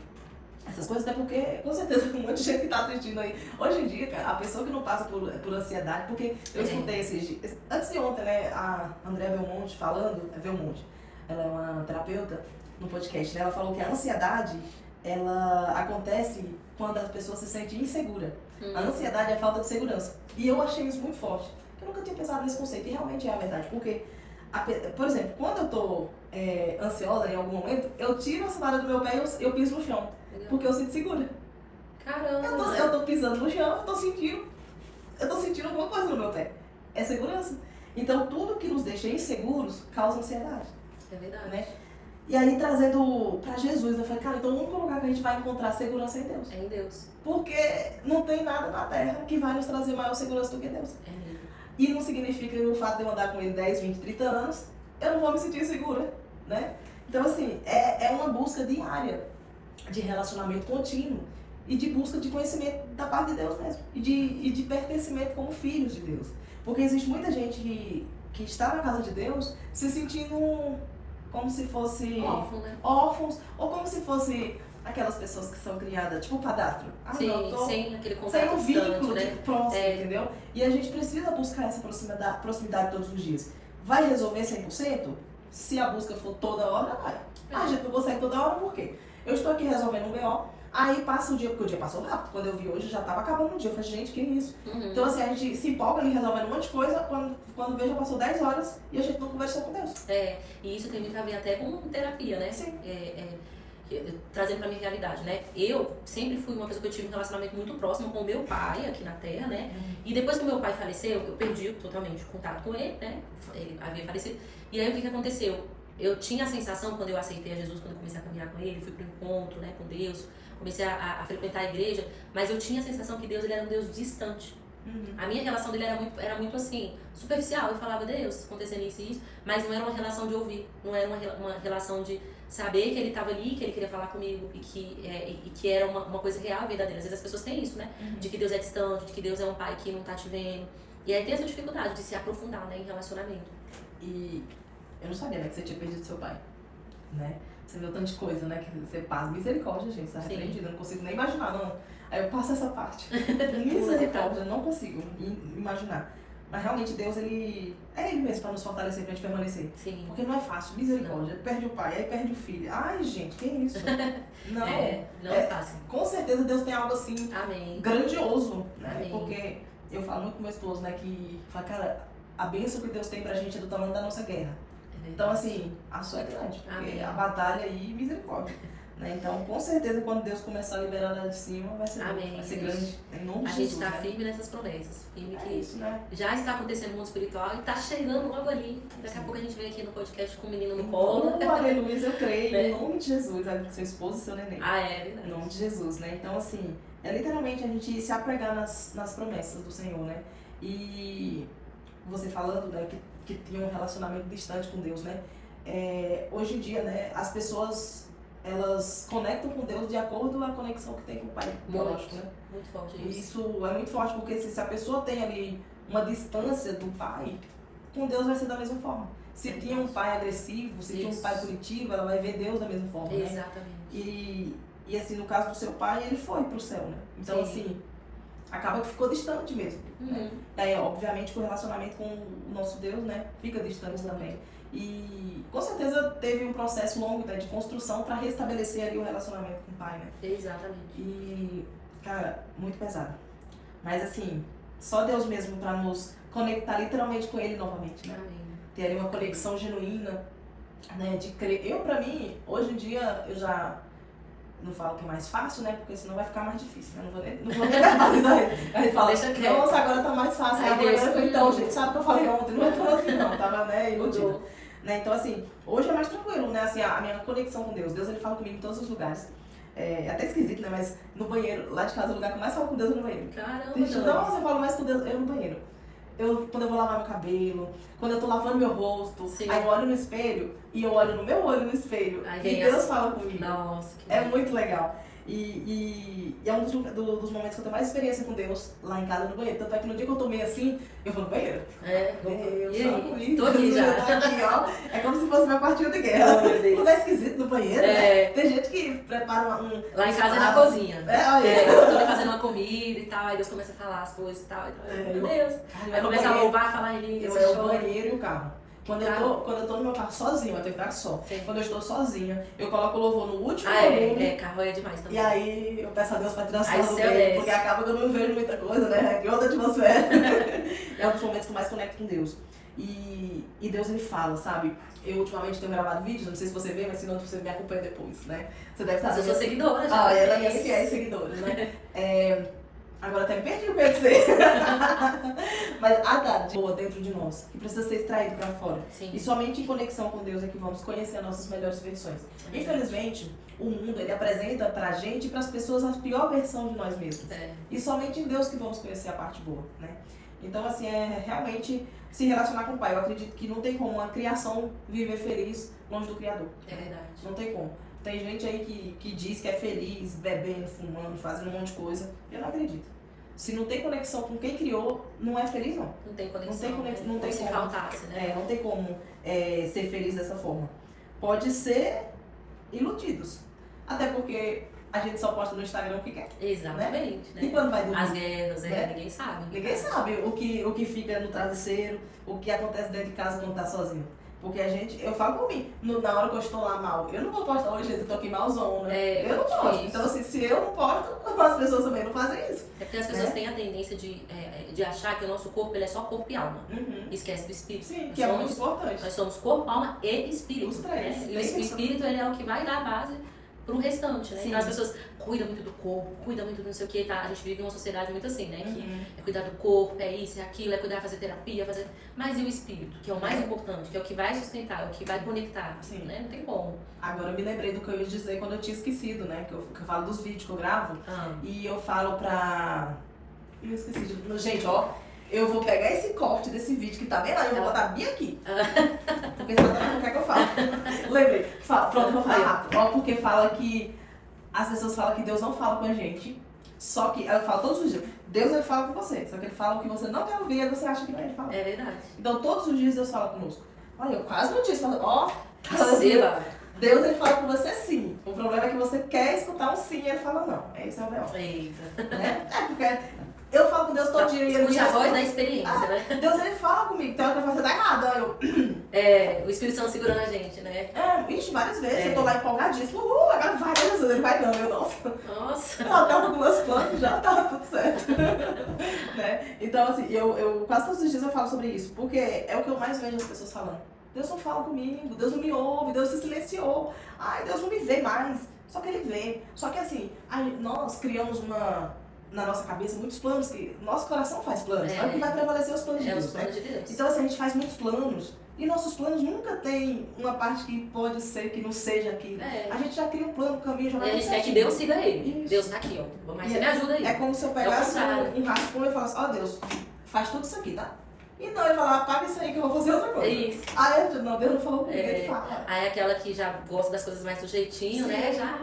essas coisas, até porque, com certeza, um monte de gente que tá assistindo aí. Hoje em dia, cara, a pessoa que não passa por ansiedade, porque eu escutei esses dias, antes de ontem, né, a Andréa Belmonte falando, Belmonte, ela é uma terapeuta no podcast, né, ela falou que a ansiedade, ela acontece quando a pessoa se sente insegura. A ansiedade é a falta de segurança. E eu achei isso muito forte. Eu nunca tinha pensado nesse conceito, e realmente é a verdade, porque, por exemplo, quando eu tô ansiosa em algum momento, eu tiro a sandália do meu pé e eu piso no chão. Porque eu sinto segura. Caramba! Eu tô pisando no chão, eu tô sentindo alguma coisa no meu pé. É segurança. Então, tudo que nos deixa inseguros causa ansiedade. É verdade. Né? E aí, trazendo pra Jesus, eu falei, cara, então vamos colocar que a gente vai encontrar segurança em Deus. É em Deus. Porque não tem nada na Terra que vai nos trazer maior segurança do que Deus. É mesmo. E não significa que o fato de eu andar com ele 10, 20, 30 anos, eu não vou me sentir segura, né? Então, assim, é uma busca diária de relacionamento contínuo e de busca de conhecimento da parte de Deus mesmo. E de pertencimento como filhos de Deus. Porque existe muita gente que está na casa de Deus se sentindo como se fosse órfãos, ou como se fosse aquelas pessoas que são criadas, tipo o padastro. Sim, sem aquele contato sem um vínculo né? próximo, entendeu? E a gente precisa buscar essa proximidade todos os dias. Vai resolver 100%? Se a busca for toda hora, vai. A gente não consegue toda hora, por quê? Eu estou aqui resolvendo um BO, aí passa o dia, porque o dia passou rápido. Quando eu vi hoje, já estava acabando o dia. Eu falei, gente, que isso? Então, assim, a gente se empolga ali resolvendo um monte de coisa, quando vê, já passou 10 horas e a gente não conversou com Deus. E isso tem muito a ver até com terapia, né? Sim. trazendo pra minha realidade, né? Eu sempre fui uma pessoa que eu tive um relacionamento muito próximo com o meu pai aqui na Terra, né? E depois que o meu pai faleceu, eu perdi totalmente o contato com ele, né? Ele havia falecido. E aí o que aconteceu? Eu tinha a sensação, quando eu aceitei a Jesus, quando eu comecei a caminhar com ele, fui pro encontro, né, com Deus, comecei a frequentar a igreja, mas eu tinha a sensação que Deus, ele era um Deus distante. A minha relação dele era muito assim, superficial. Eu falava, Deus, acontecendo isso e isso, mas não era uma relação de ouvir, não era uma relação de saber que ele estava ali, que ele queria falar comigo e que era uma coisa real, verdadeira. Às vezes as pessoas têm isso, né? De que Deus é distante, de que Deus é um pai que não tá te vendo. E aí tem essa dificuldade de se aprofundar, né, em relacionamento. E eu não sabia, né, que você tinha perdido seu pai, né? Você viu tanta coisa, né, que você passa. Misericórdia, gente, você tá repreendido, eu não consigo nem imaginar, não. Aí eu passo essa parte. Misericórdia, eu não consigo imaginar. Mas realmente Deus, ele é Ele mesmo para nos fortalecer, pra gente permanecer. Sim. Porque não é fácil, misericórdia. Perde o pai, aí perde o filho. Ai, gente, que isso? Não. Não é fácil. Com certeza Deus tem algo assim, Amém. grandioso, né? Amém. Porque eu falo muito com meu esposo, né, que fala, cara, a bênção que Deus tem pra gente é do tamanho da nossa guerra. Então, assim, a sua é grande, porque Amém. a batalha aí, misericórdia. Né? Então, com certeza, quando Deus começar a liberar lá de cima, vai ser, Amém. vai ser grande. Em nome A de gente Jesus. está Né? firme nessas promessas. Firme É que isso, né? já está acontecendo no mundo espiritual e está chegando logo ali. Daqui a pouco a gente vem aqui no podcast com o menino no colo. Aleluia, eu creio. Né? Em nome de Jesus. Seu esposo e seu neném. Ah, é verdade. Em nome de Jesus, né? Então, assim, é literalmente a gente se apegar nas promessas do Senhor, né? E você falando, né, que tinha um relacionamento distante com Deus, né? Hoje em dia, né, as pessoas, elas conectam com Deus de acordo com a conexão que tem com o Pai biológico, né? Muito forte E isso. isso é muito forte, porque se a pessoa tem ali uma distância do pai, com Deus vai ser da mesma forma. Se tinha um pai agressivo, se tinha um pai punitivo, ela vai ver Deus da mesma forma, né? Exatamente. E assim, no caso do seu pai, ele foi pro céu, né? Então, Sim. assim, acaba que ficou distante mesmo. Né? Aí, obviamente, que o relacionamento com o nosso Deus, né, fica distante também. E com certeza teve um processo longo, né, de construção para restabelecer ali o relacionamento com o pai, né? Exatamente. E, cara, muito pesado. Mas assim, só Deus mesmo para nos conectar literalmente com Ele novamente, né? Amém. Ter ali uma conexão genuína, né, de crer. Pra mim, hoje em dia, eu já não falo que é mais fácil, né? Porque senão vai ficar mais difícil, né? Não vou nem verbalizar. A gente fala, Deixa quieto. nossa, agora tá mais fácil. Ai, Aí Deus, agora, então, gente, sabe o que eu falei ontem? Não é tão assim, não. Tava, né, iludida. Né? Então, assim, hoje é mais tranquilo, né? Assim, a minha conexão com Deus. Deus, ele fala comigo em todos os lugares. É até esquisito, né? Mas no banheiro, lá de casa, o lugar que eu mais falo com Deus é no banheiro. Caramba. Gente, nossa, eu falo mais com Deus, eu no banheiro. Quando eu vou lavar meu cabelo, quando eu tô lavando meu rosto, Sim. aí eu olho no espelho e eu olho no meu olho no espelho. Aí E vem Deus assim. fala comigo. Nossa, que É muito legal. E é um dos momentos que eu tenho mais experiência com Deus lá em casa no banheiro. Tanto é que no dia que eu tô meio assim, eu vou no banheiro. Deus, E fala aí? comigo. Tô aqui já. Tô aqui, ó. É como se fosse meu partido de guerra. Oh, meu Deus. Quando é esquisito no banheiro, né? Tem gente que prepara Lá em casa é na cozinha. Olha. Eu tô fazendo uma comida e tal, aí Deus começa a falar as coisas e tal. Meu Deus. Aí começa a louvar, falar em línguas. Eu é o banheiro e o carro. Quando eu tô no meu carro sozinho, eu tenho que estar só. Sim. Quando eu estou sozinha, eu coloco o louvor no último volume. Carro é demais também. E aí eu peço a Deus pra tirar as Aí coisas do céu meio, desce. porque acaba que eu não vejo muita coisa, né? Que outra atmosfera. É um dos momentos que eu mais conecto com Deus. E Deus, ele fala, sabe? Eu ultimamente tenho gravado vídeos, não sei se você vê, mas se não, você me acompanha depois, né? Você deve estar... Mas eu sou seguidora já. Ah, ela é minha fiéis seguidores, né? Agora até me perdi o que eu ia dizer. Mas a dade boa dentro de nós, que precisa ser extraído pra fora. Sim. E somente em conexão com Deus é que vamos conhecer as nossas melhores versões. Infelizmente, o mundo, ele apresenta pra gente e pras pessoas a pior versão de nós mesmos. E somente em Deus que vamos conhecer a parte boa, né? Então, assim, é realmente se relacionar com o Pai. Eu acredito que não tem como uma criação viver feliz longe do Criador. É verdade. Não tem como. Tem gente aí que diz que é feliz, bebendo, fumando, fazendo um monte de coisa. Eu não acredito. Se não tem conexão com quem criou, não é feliz, não. Não tem conexão. Não tem conexão, não tem como se como. faltasse, né? Não tem como ser feliz dessa forma. Pode ser iludidos. Até porque a gente só posta no Instagram o que quer. Exatamente, né? E quando vai dormir? As guerras, Né? ninguém sabe. Ninguém sabe o que fica no travesseiro, o que acontece dentro de casa quando tá sozinho. Porque eu falo por mim, na hora que eu estou lá mal, eu não vou postar hoje, eu tô aqui malzona. Eu não posto. isso. Então, assim, se eu não posto, as pessoas também não fazem isso. É porque as pessoas têm a tendência de achar que o nosso corpo ele é só corpo e alma. Esquece do espírito. Sim, Nós que é somos- muito importante. Nós somos corpo, alma e espírito. Os três. Né? E o espírito ele é o que vai dar a base pro restante, né? Sim. Então as pessoas cuidam muito do corpo, cuidam muito do não sei o que, tá? A gente vive em uma sociedade muito assim, né? Que é cuidar do corpo, é isso, é aquilo, é cuidar, fazer terapia, fazer... Mas e o espírito, que é o mais importante, que é o que vai sustentar, é o que vai conectar, Sim. né? Não tem como. Agora eu me lembrei do que eu ia dizer quando eu tinha esquecido, né? Que eu falo dos vídeos que eu gravo. Ah. E eu falo pra... Eu esqueci de... Gente, ó, eu vou pegar esse corte desse vídeo que tá bem lá e eu vou botar bem aqui. Porque senão não quer que eu fale. Lembrei. Pronto, eu vou falar rápido. Ó, porque fala que... As pessoas falam que Deus não fala com a gente. Só que... Eu falo todos os dias. Deus ele fala com você. Só que ele fala o que você não quer ouvir e você acha que não é ele falar. É verdade. Então todos os dias Deus fala conosco. Olha, eu quase não disse. Ó... Seba. Deus ele fala com você sim. O problema é que você quer escutar um sim e ele fala não. Esse é o B.O. Eita. Né? É porque eu falo com Deus todo dia e ele Escute a voz da experiência, né? Deus ele fala comigo, tem hora que eu faço você tá errado. Aí eu, É, o Espírito Santo segurando a gente, né? ixi, várias vezes, eu tô lá empolgadíssima, agora vai, Jesus, ele vai não, eu nossa. Nossa. Eu tava com meus planos, já tava tudo certo. Né? Então assim, eu quase todos os dias eu falo sobre isso, porque é o que eu mais vejo as pessoas falando. Deus não fala comigo, Deus não me ouve, Deus se silenciou, ai, Deus não me vê mais. Só que ele vê. Só que assim, nós criamos na nossa cabeça muitos planos, que nosso coração faz planos, é o que vai prevalecer os planos de Deus, os planos de Deus. Então assim, a gente faz muitos planos, e nossos planos nunca tem uma parte que pode ser que não seja aquilo. A gente já cria um plano, um caminho, já vai. E a gente quer que Deus siga ele. Isso. Deus tá aqui, ó. Mas você me ajuda aí. É como se eu pegasse um rascunho e falasse, ó Deus, faz tudo isso aqui, tá? E não, ele fala, apaga isso aí que eu vou fazer outra coisa. Isso. Aí eu não, Deus não falou comigo, ele fala. Aí aquela que já gosta das coisas mais do jeitinho, né? Já,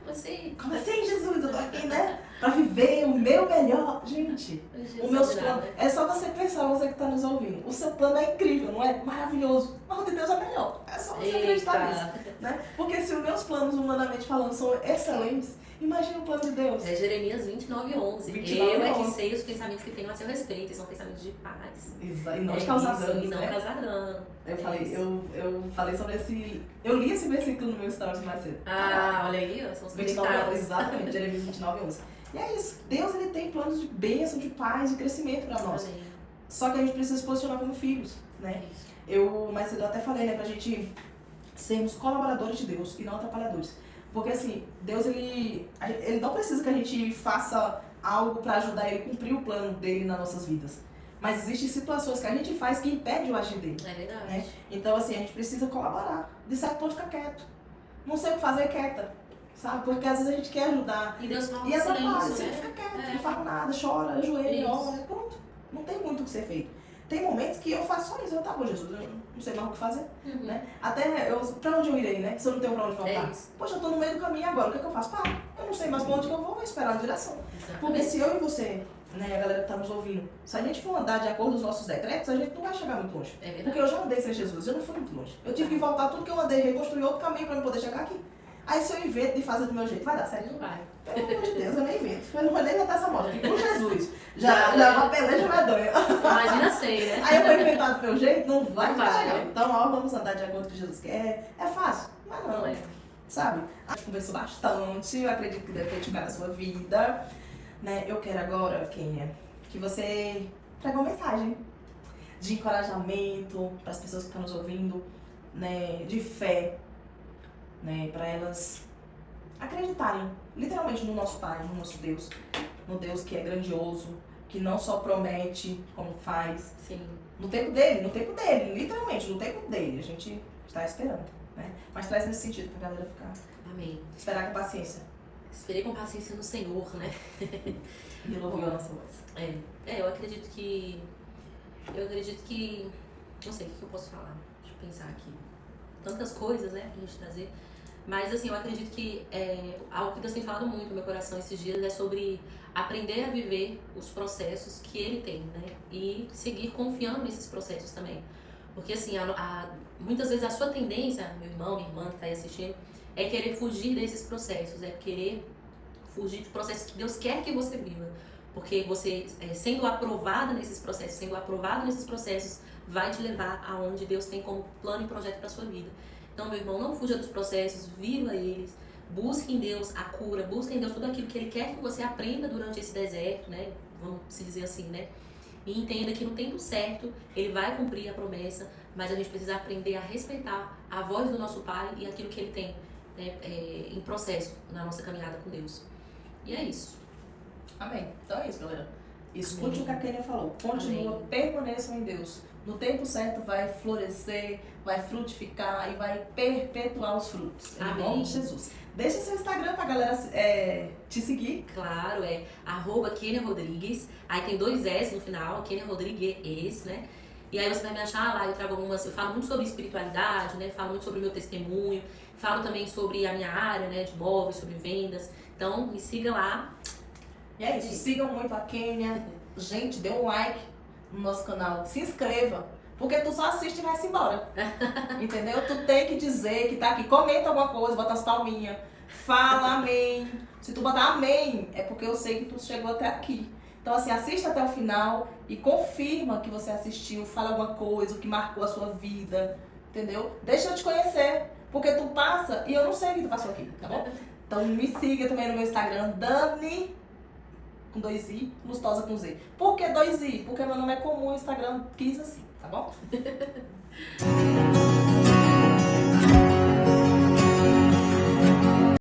você... Como assim, Jesus? Eu tô aqui, né? Pra viver o meu melhor. Gente, os meus planos... É só você pensar, você que tá nos ouvindo. O seu plano é incrível, não é? Maravilhoso. Mas o de Deus é melhor. É só você acreditar nisso. Né? Porque se os meus planos, humanamente falando, são excelentes, imagina o plano de Deus. É Jeremias 29:11. Eu é que sei os pensamentos que tenho a seu respeito, e são pensamentos de paz. E não de causar dano. E não causar dano. Eu falei sobre esse... Eu li esse versículo no meu stories mais cedo. Olha aí, são os 29, exatamente, Jeremias 29:11. E é isso. Deus ele tem planos de bênção, de paz, de crescimento para nós. Amém. Só que a gente precisa se posicionar como filhos, né? Mais cedo eu até falei, né, pra gente sermos colaboradores de Deus e não atrapalhadores. Porque assim, Deus ele não precisa que a gente faça algo para ajudar ele a cumprir o plano dele nas nossas vidas. Mas existem situações que a gente faz que impedem o agir dele. É verdade. Né? Então assim, a gente precisa colaborar. De certo ponto, ficar quieto. Não sei o que fazer, quieta. Sabe? Porque às vezes a gente quer ajudar. E Deus fala E essa silêncio, parte, né? você fica quieto, não fala nada, chora, ajoelha, ora, pronto. Não tem muito o que ser feito. Tem momentos que eu faço só isso, eu tá bom, Jesus, eu não sei mais o que fazer, né? Até, pra onde eu irei, né? Se eu não tenho pra onde voltar. Poxa, eu tô no meio do caminho agora, o que é que eu faço? Pá, eu não sei mais pra onde que eu vou esperar a direção. Exatamente. Porque se eu e você, né, a galera que tá nos ouvindo, se a gente for andar de acordo com os nossos decretos, a gente não vai chegar muito longe. É verdade. Porque eu já andei sem Jesus, eu não fui muito longe. Eu tive que voltar tudo que eu andei, reconstruir outro caminho pra eu poder chegar aqui. Aí se eu invento de fazer do meu jeito, vai dar certo? Não vai. Pelo amor de Deus, eu nem invento. Eu não vou nem inventar essa moda, porque com Jesus já uma peleja medonha. Imagina sem, né? Aí eu vou inventar do meu jeito, não vai Não dar. vai. Então, ó, vamos andar de acordo com o que Jesus quer. É fácil? Mas não, é. Sabe? A gente conversou bastante, eu acredito que deve ter edificado a sua vida. Né? Eu quero agora, Kênia, que você traga uma mensagem de encorajamento para as pessoas que estão nos ouvindo, né? De fé, né? Para elas acreditarem literalmente no nosso Pai, no nosso Deus, no Deus que é grandioso, que não só promete como faz. Sim. No tempo dele, literalmente, no tempo dele, a gente está esperando, né? Mas traz nesse sentido pra galera ficar. Amém. Esperar com paciência. Esperei com paciência no Senhor, né? E ele ouviu a nossa voz. Eu acredito que. Não sei o que eu posso falar. Deixa eu pensar aqui. Tantas coisas, né, pra gente trazer. Mas assim, eu acredito que algo que Deus tem falado muito no meu coração esses dias é sobre aprender a viver os processos que Ele tem, né? E seguir confiando nesses processos também. Porque assim, muitas vezes a sua tendência, meu irmão, minha irmã que está aí assistindo, é querer fugir desses processos, é querer fugir de processos que Deus quer que você viva. Porque você, sendo aprovado nesses processos, vai te levar aonde Deus tem como plano e projeto para sua vida. Então, meu irmão, não fuja dos processos, viva eles, busque em Deus a cura, busque em Deus tudo aquilo que Ele quer que você aprenda durante esse deserto, né? Vamos se dizer assim, né? E entenda que no tempo certo Ele vai cumprir a promessa, mas a gente precisa aprender a respeitar a voz do nosso Pai e aquilo que Ele tem né, em processo na nossa caminhada com Deus. E é isso. Amém. Então é isso, galera. Escute Amém. o que a Kênia falou. Continua, Amém. permaneçam em Deus. No tempo certo vai florescer, vai frutificar e vai perpetuar os frutos. Em Amém. nome de Jesus. Deixa seu Instagram pra galera te seguir. Claro, é @Kênia Rodrigues. Aí tem 2 S no final, Kênia Rodrigues, né? E aí você vai me achar lá, eu falo muito sobre espiritualidade, né? Falo muito sobre o meu testemunho, falo também sobre a minha área, né, de móveis, sobre vendas. Então, me siga lá. E é isso. Sigam muito a Kênia. Gente, dê um like no nosso canal. Se inscreva. Porque tu só assiste e vai-se embora. Entendeu? Tu tem que dizer que tá aqui. Comenta alguma coisa, bota as palminhas. Fala amém. Se tu botar amém, é porque eu sei que tu chegou até aqui. Então, assim, assista até o final e confirma que você assistiu. Fala alguma coisa, o que marcou a sua vida. Entendeu? Deixa eu te conhecer. Porque tu passa e eu não sei o que tu passou aqui, tá bom? Então, me siga também no meu Instagram, Dani, com 2 I, Lustosa com Z. Por que 2 I? Porque meu nome é comum, o Instagram quis assim, tá bom?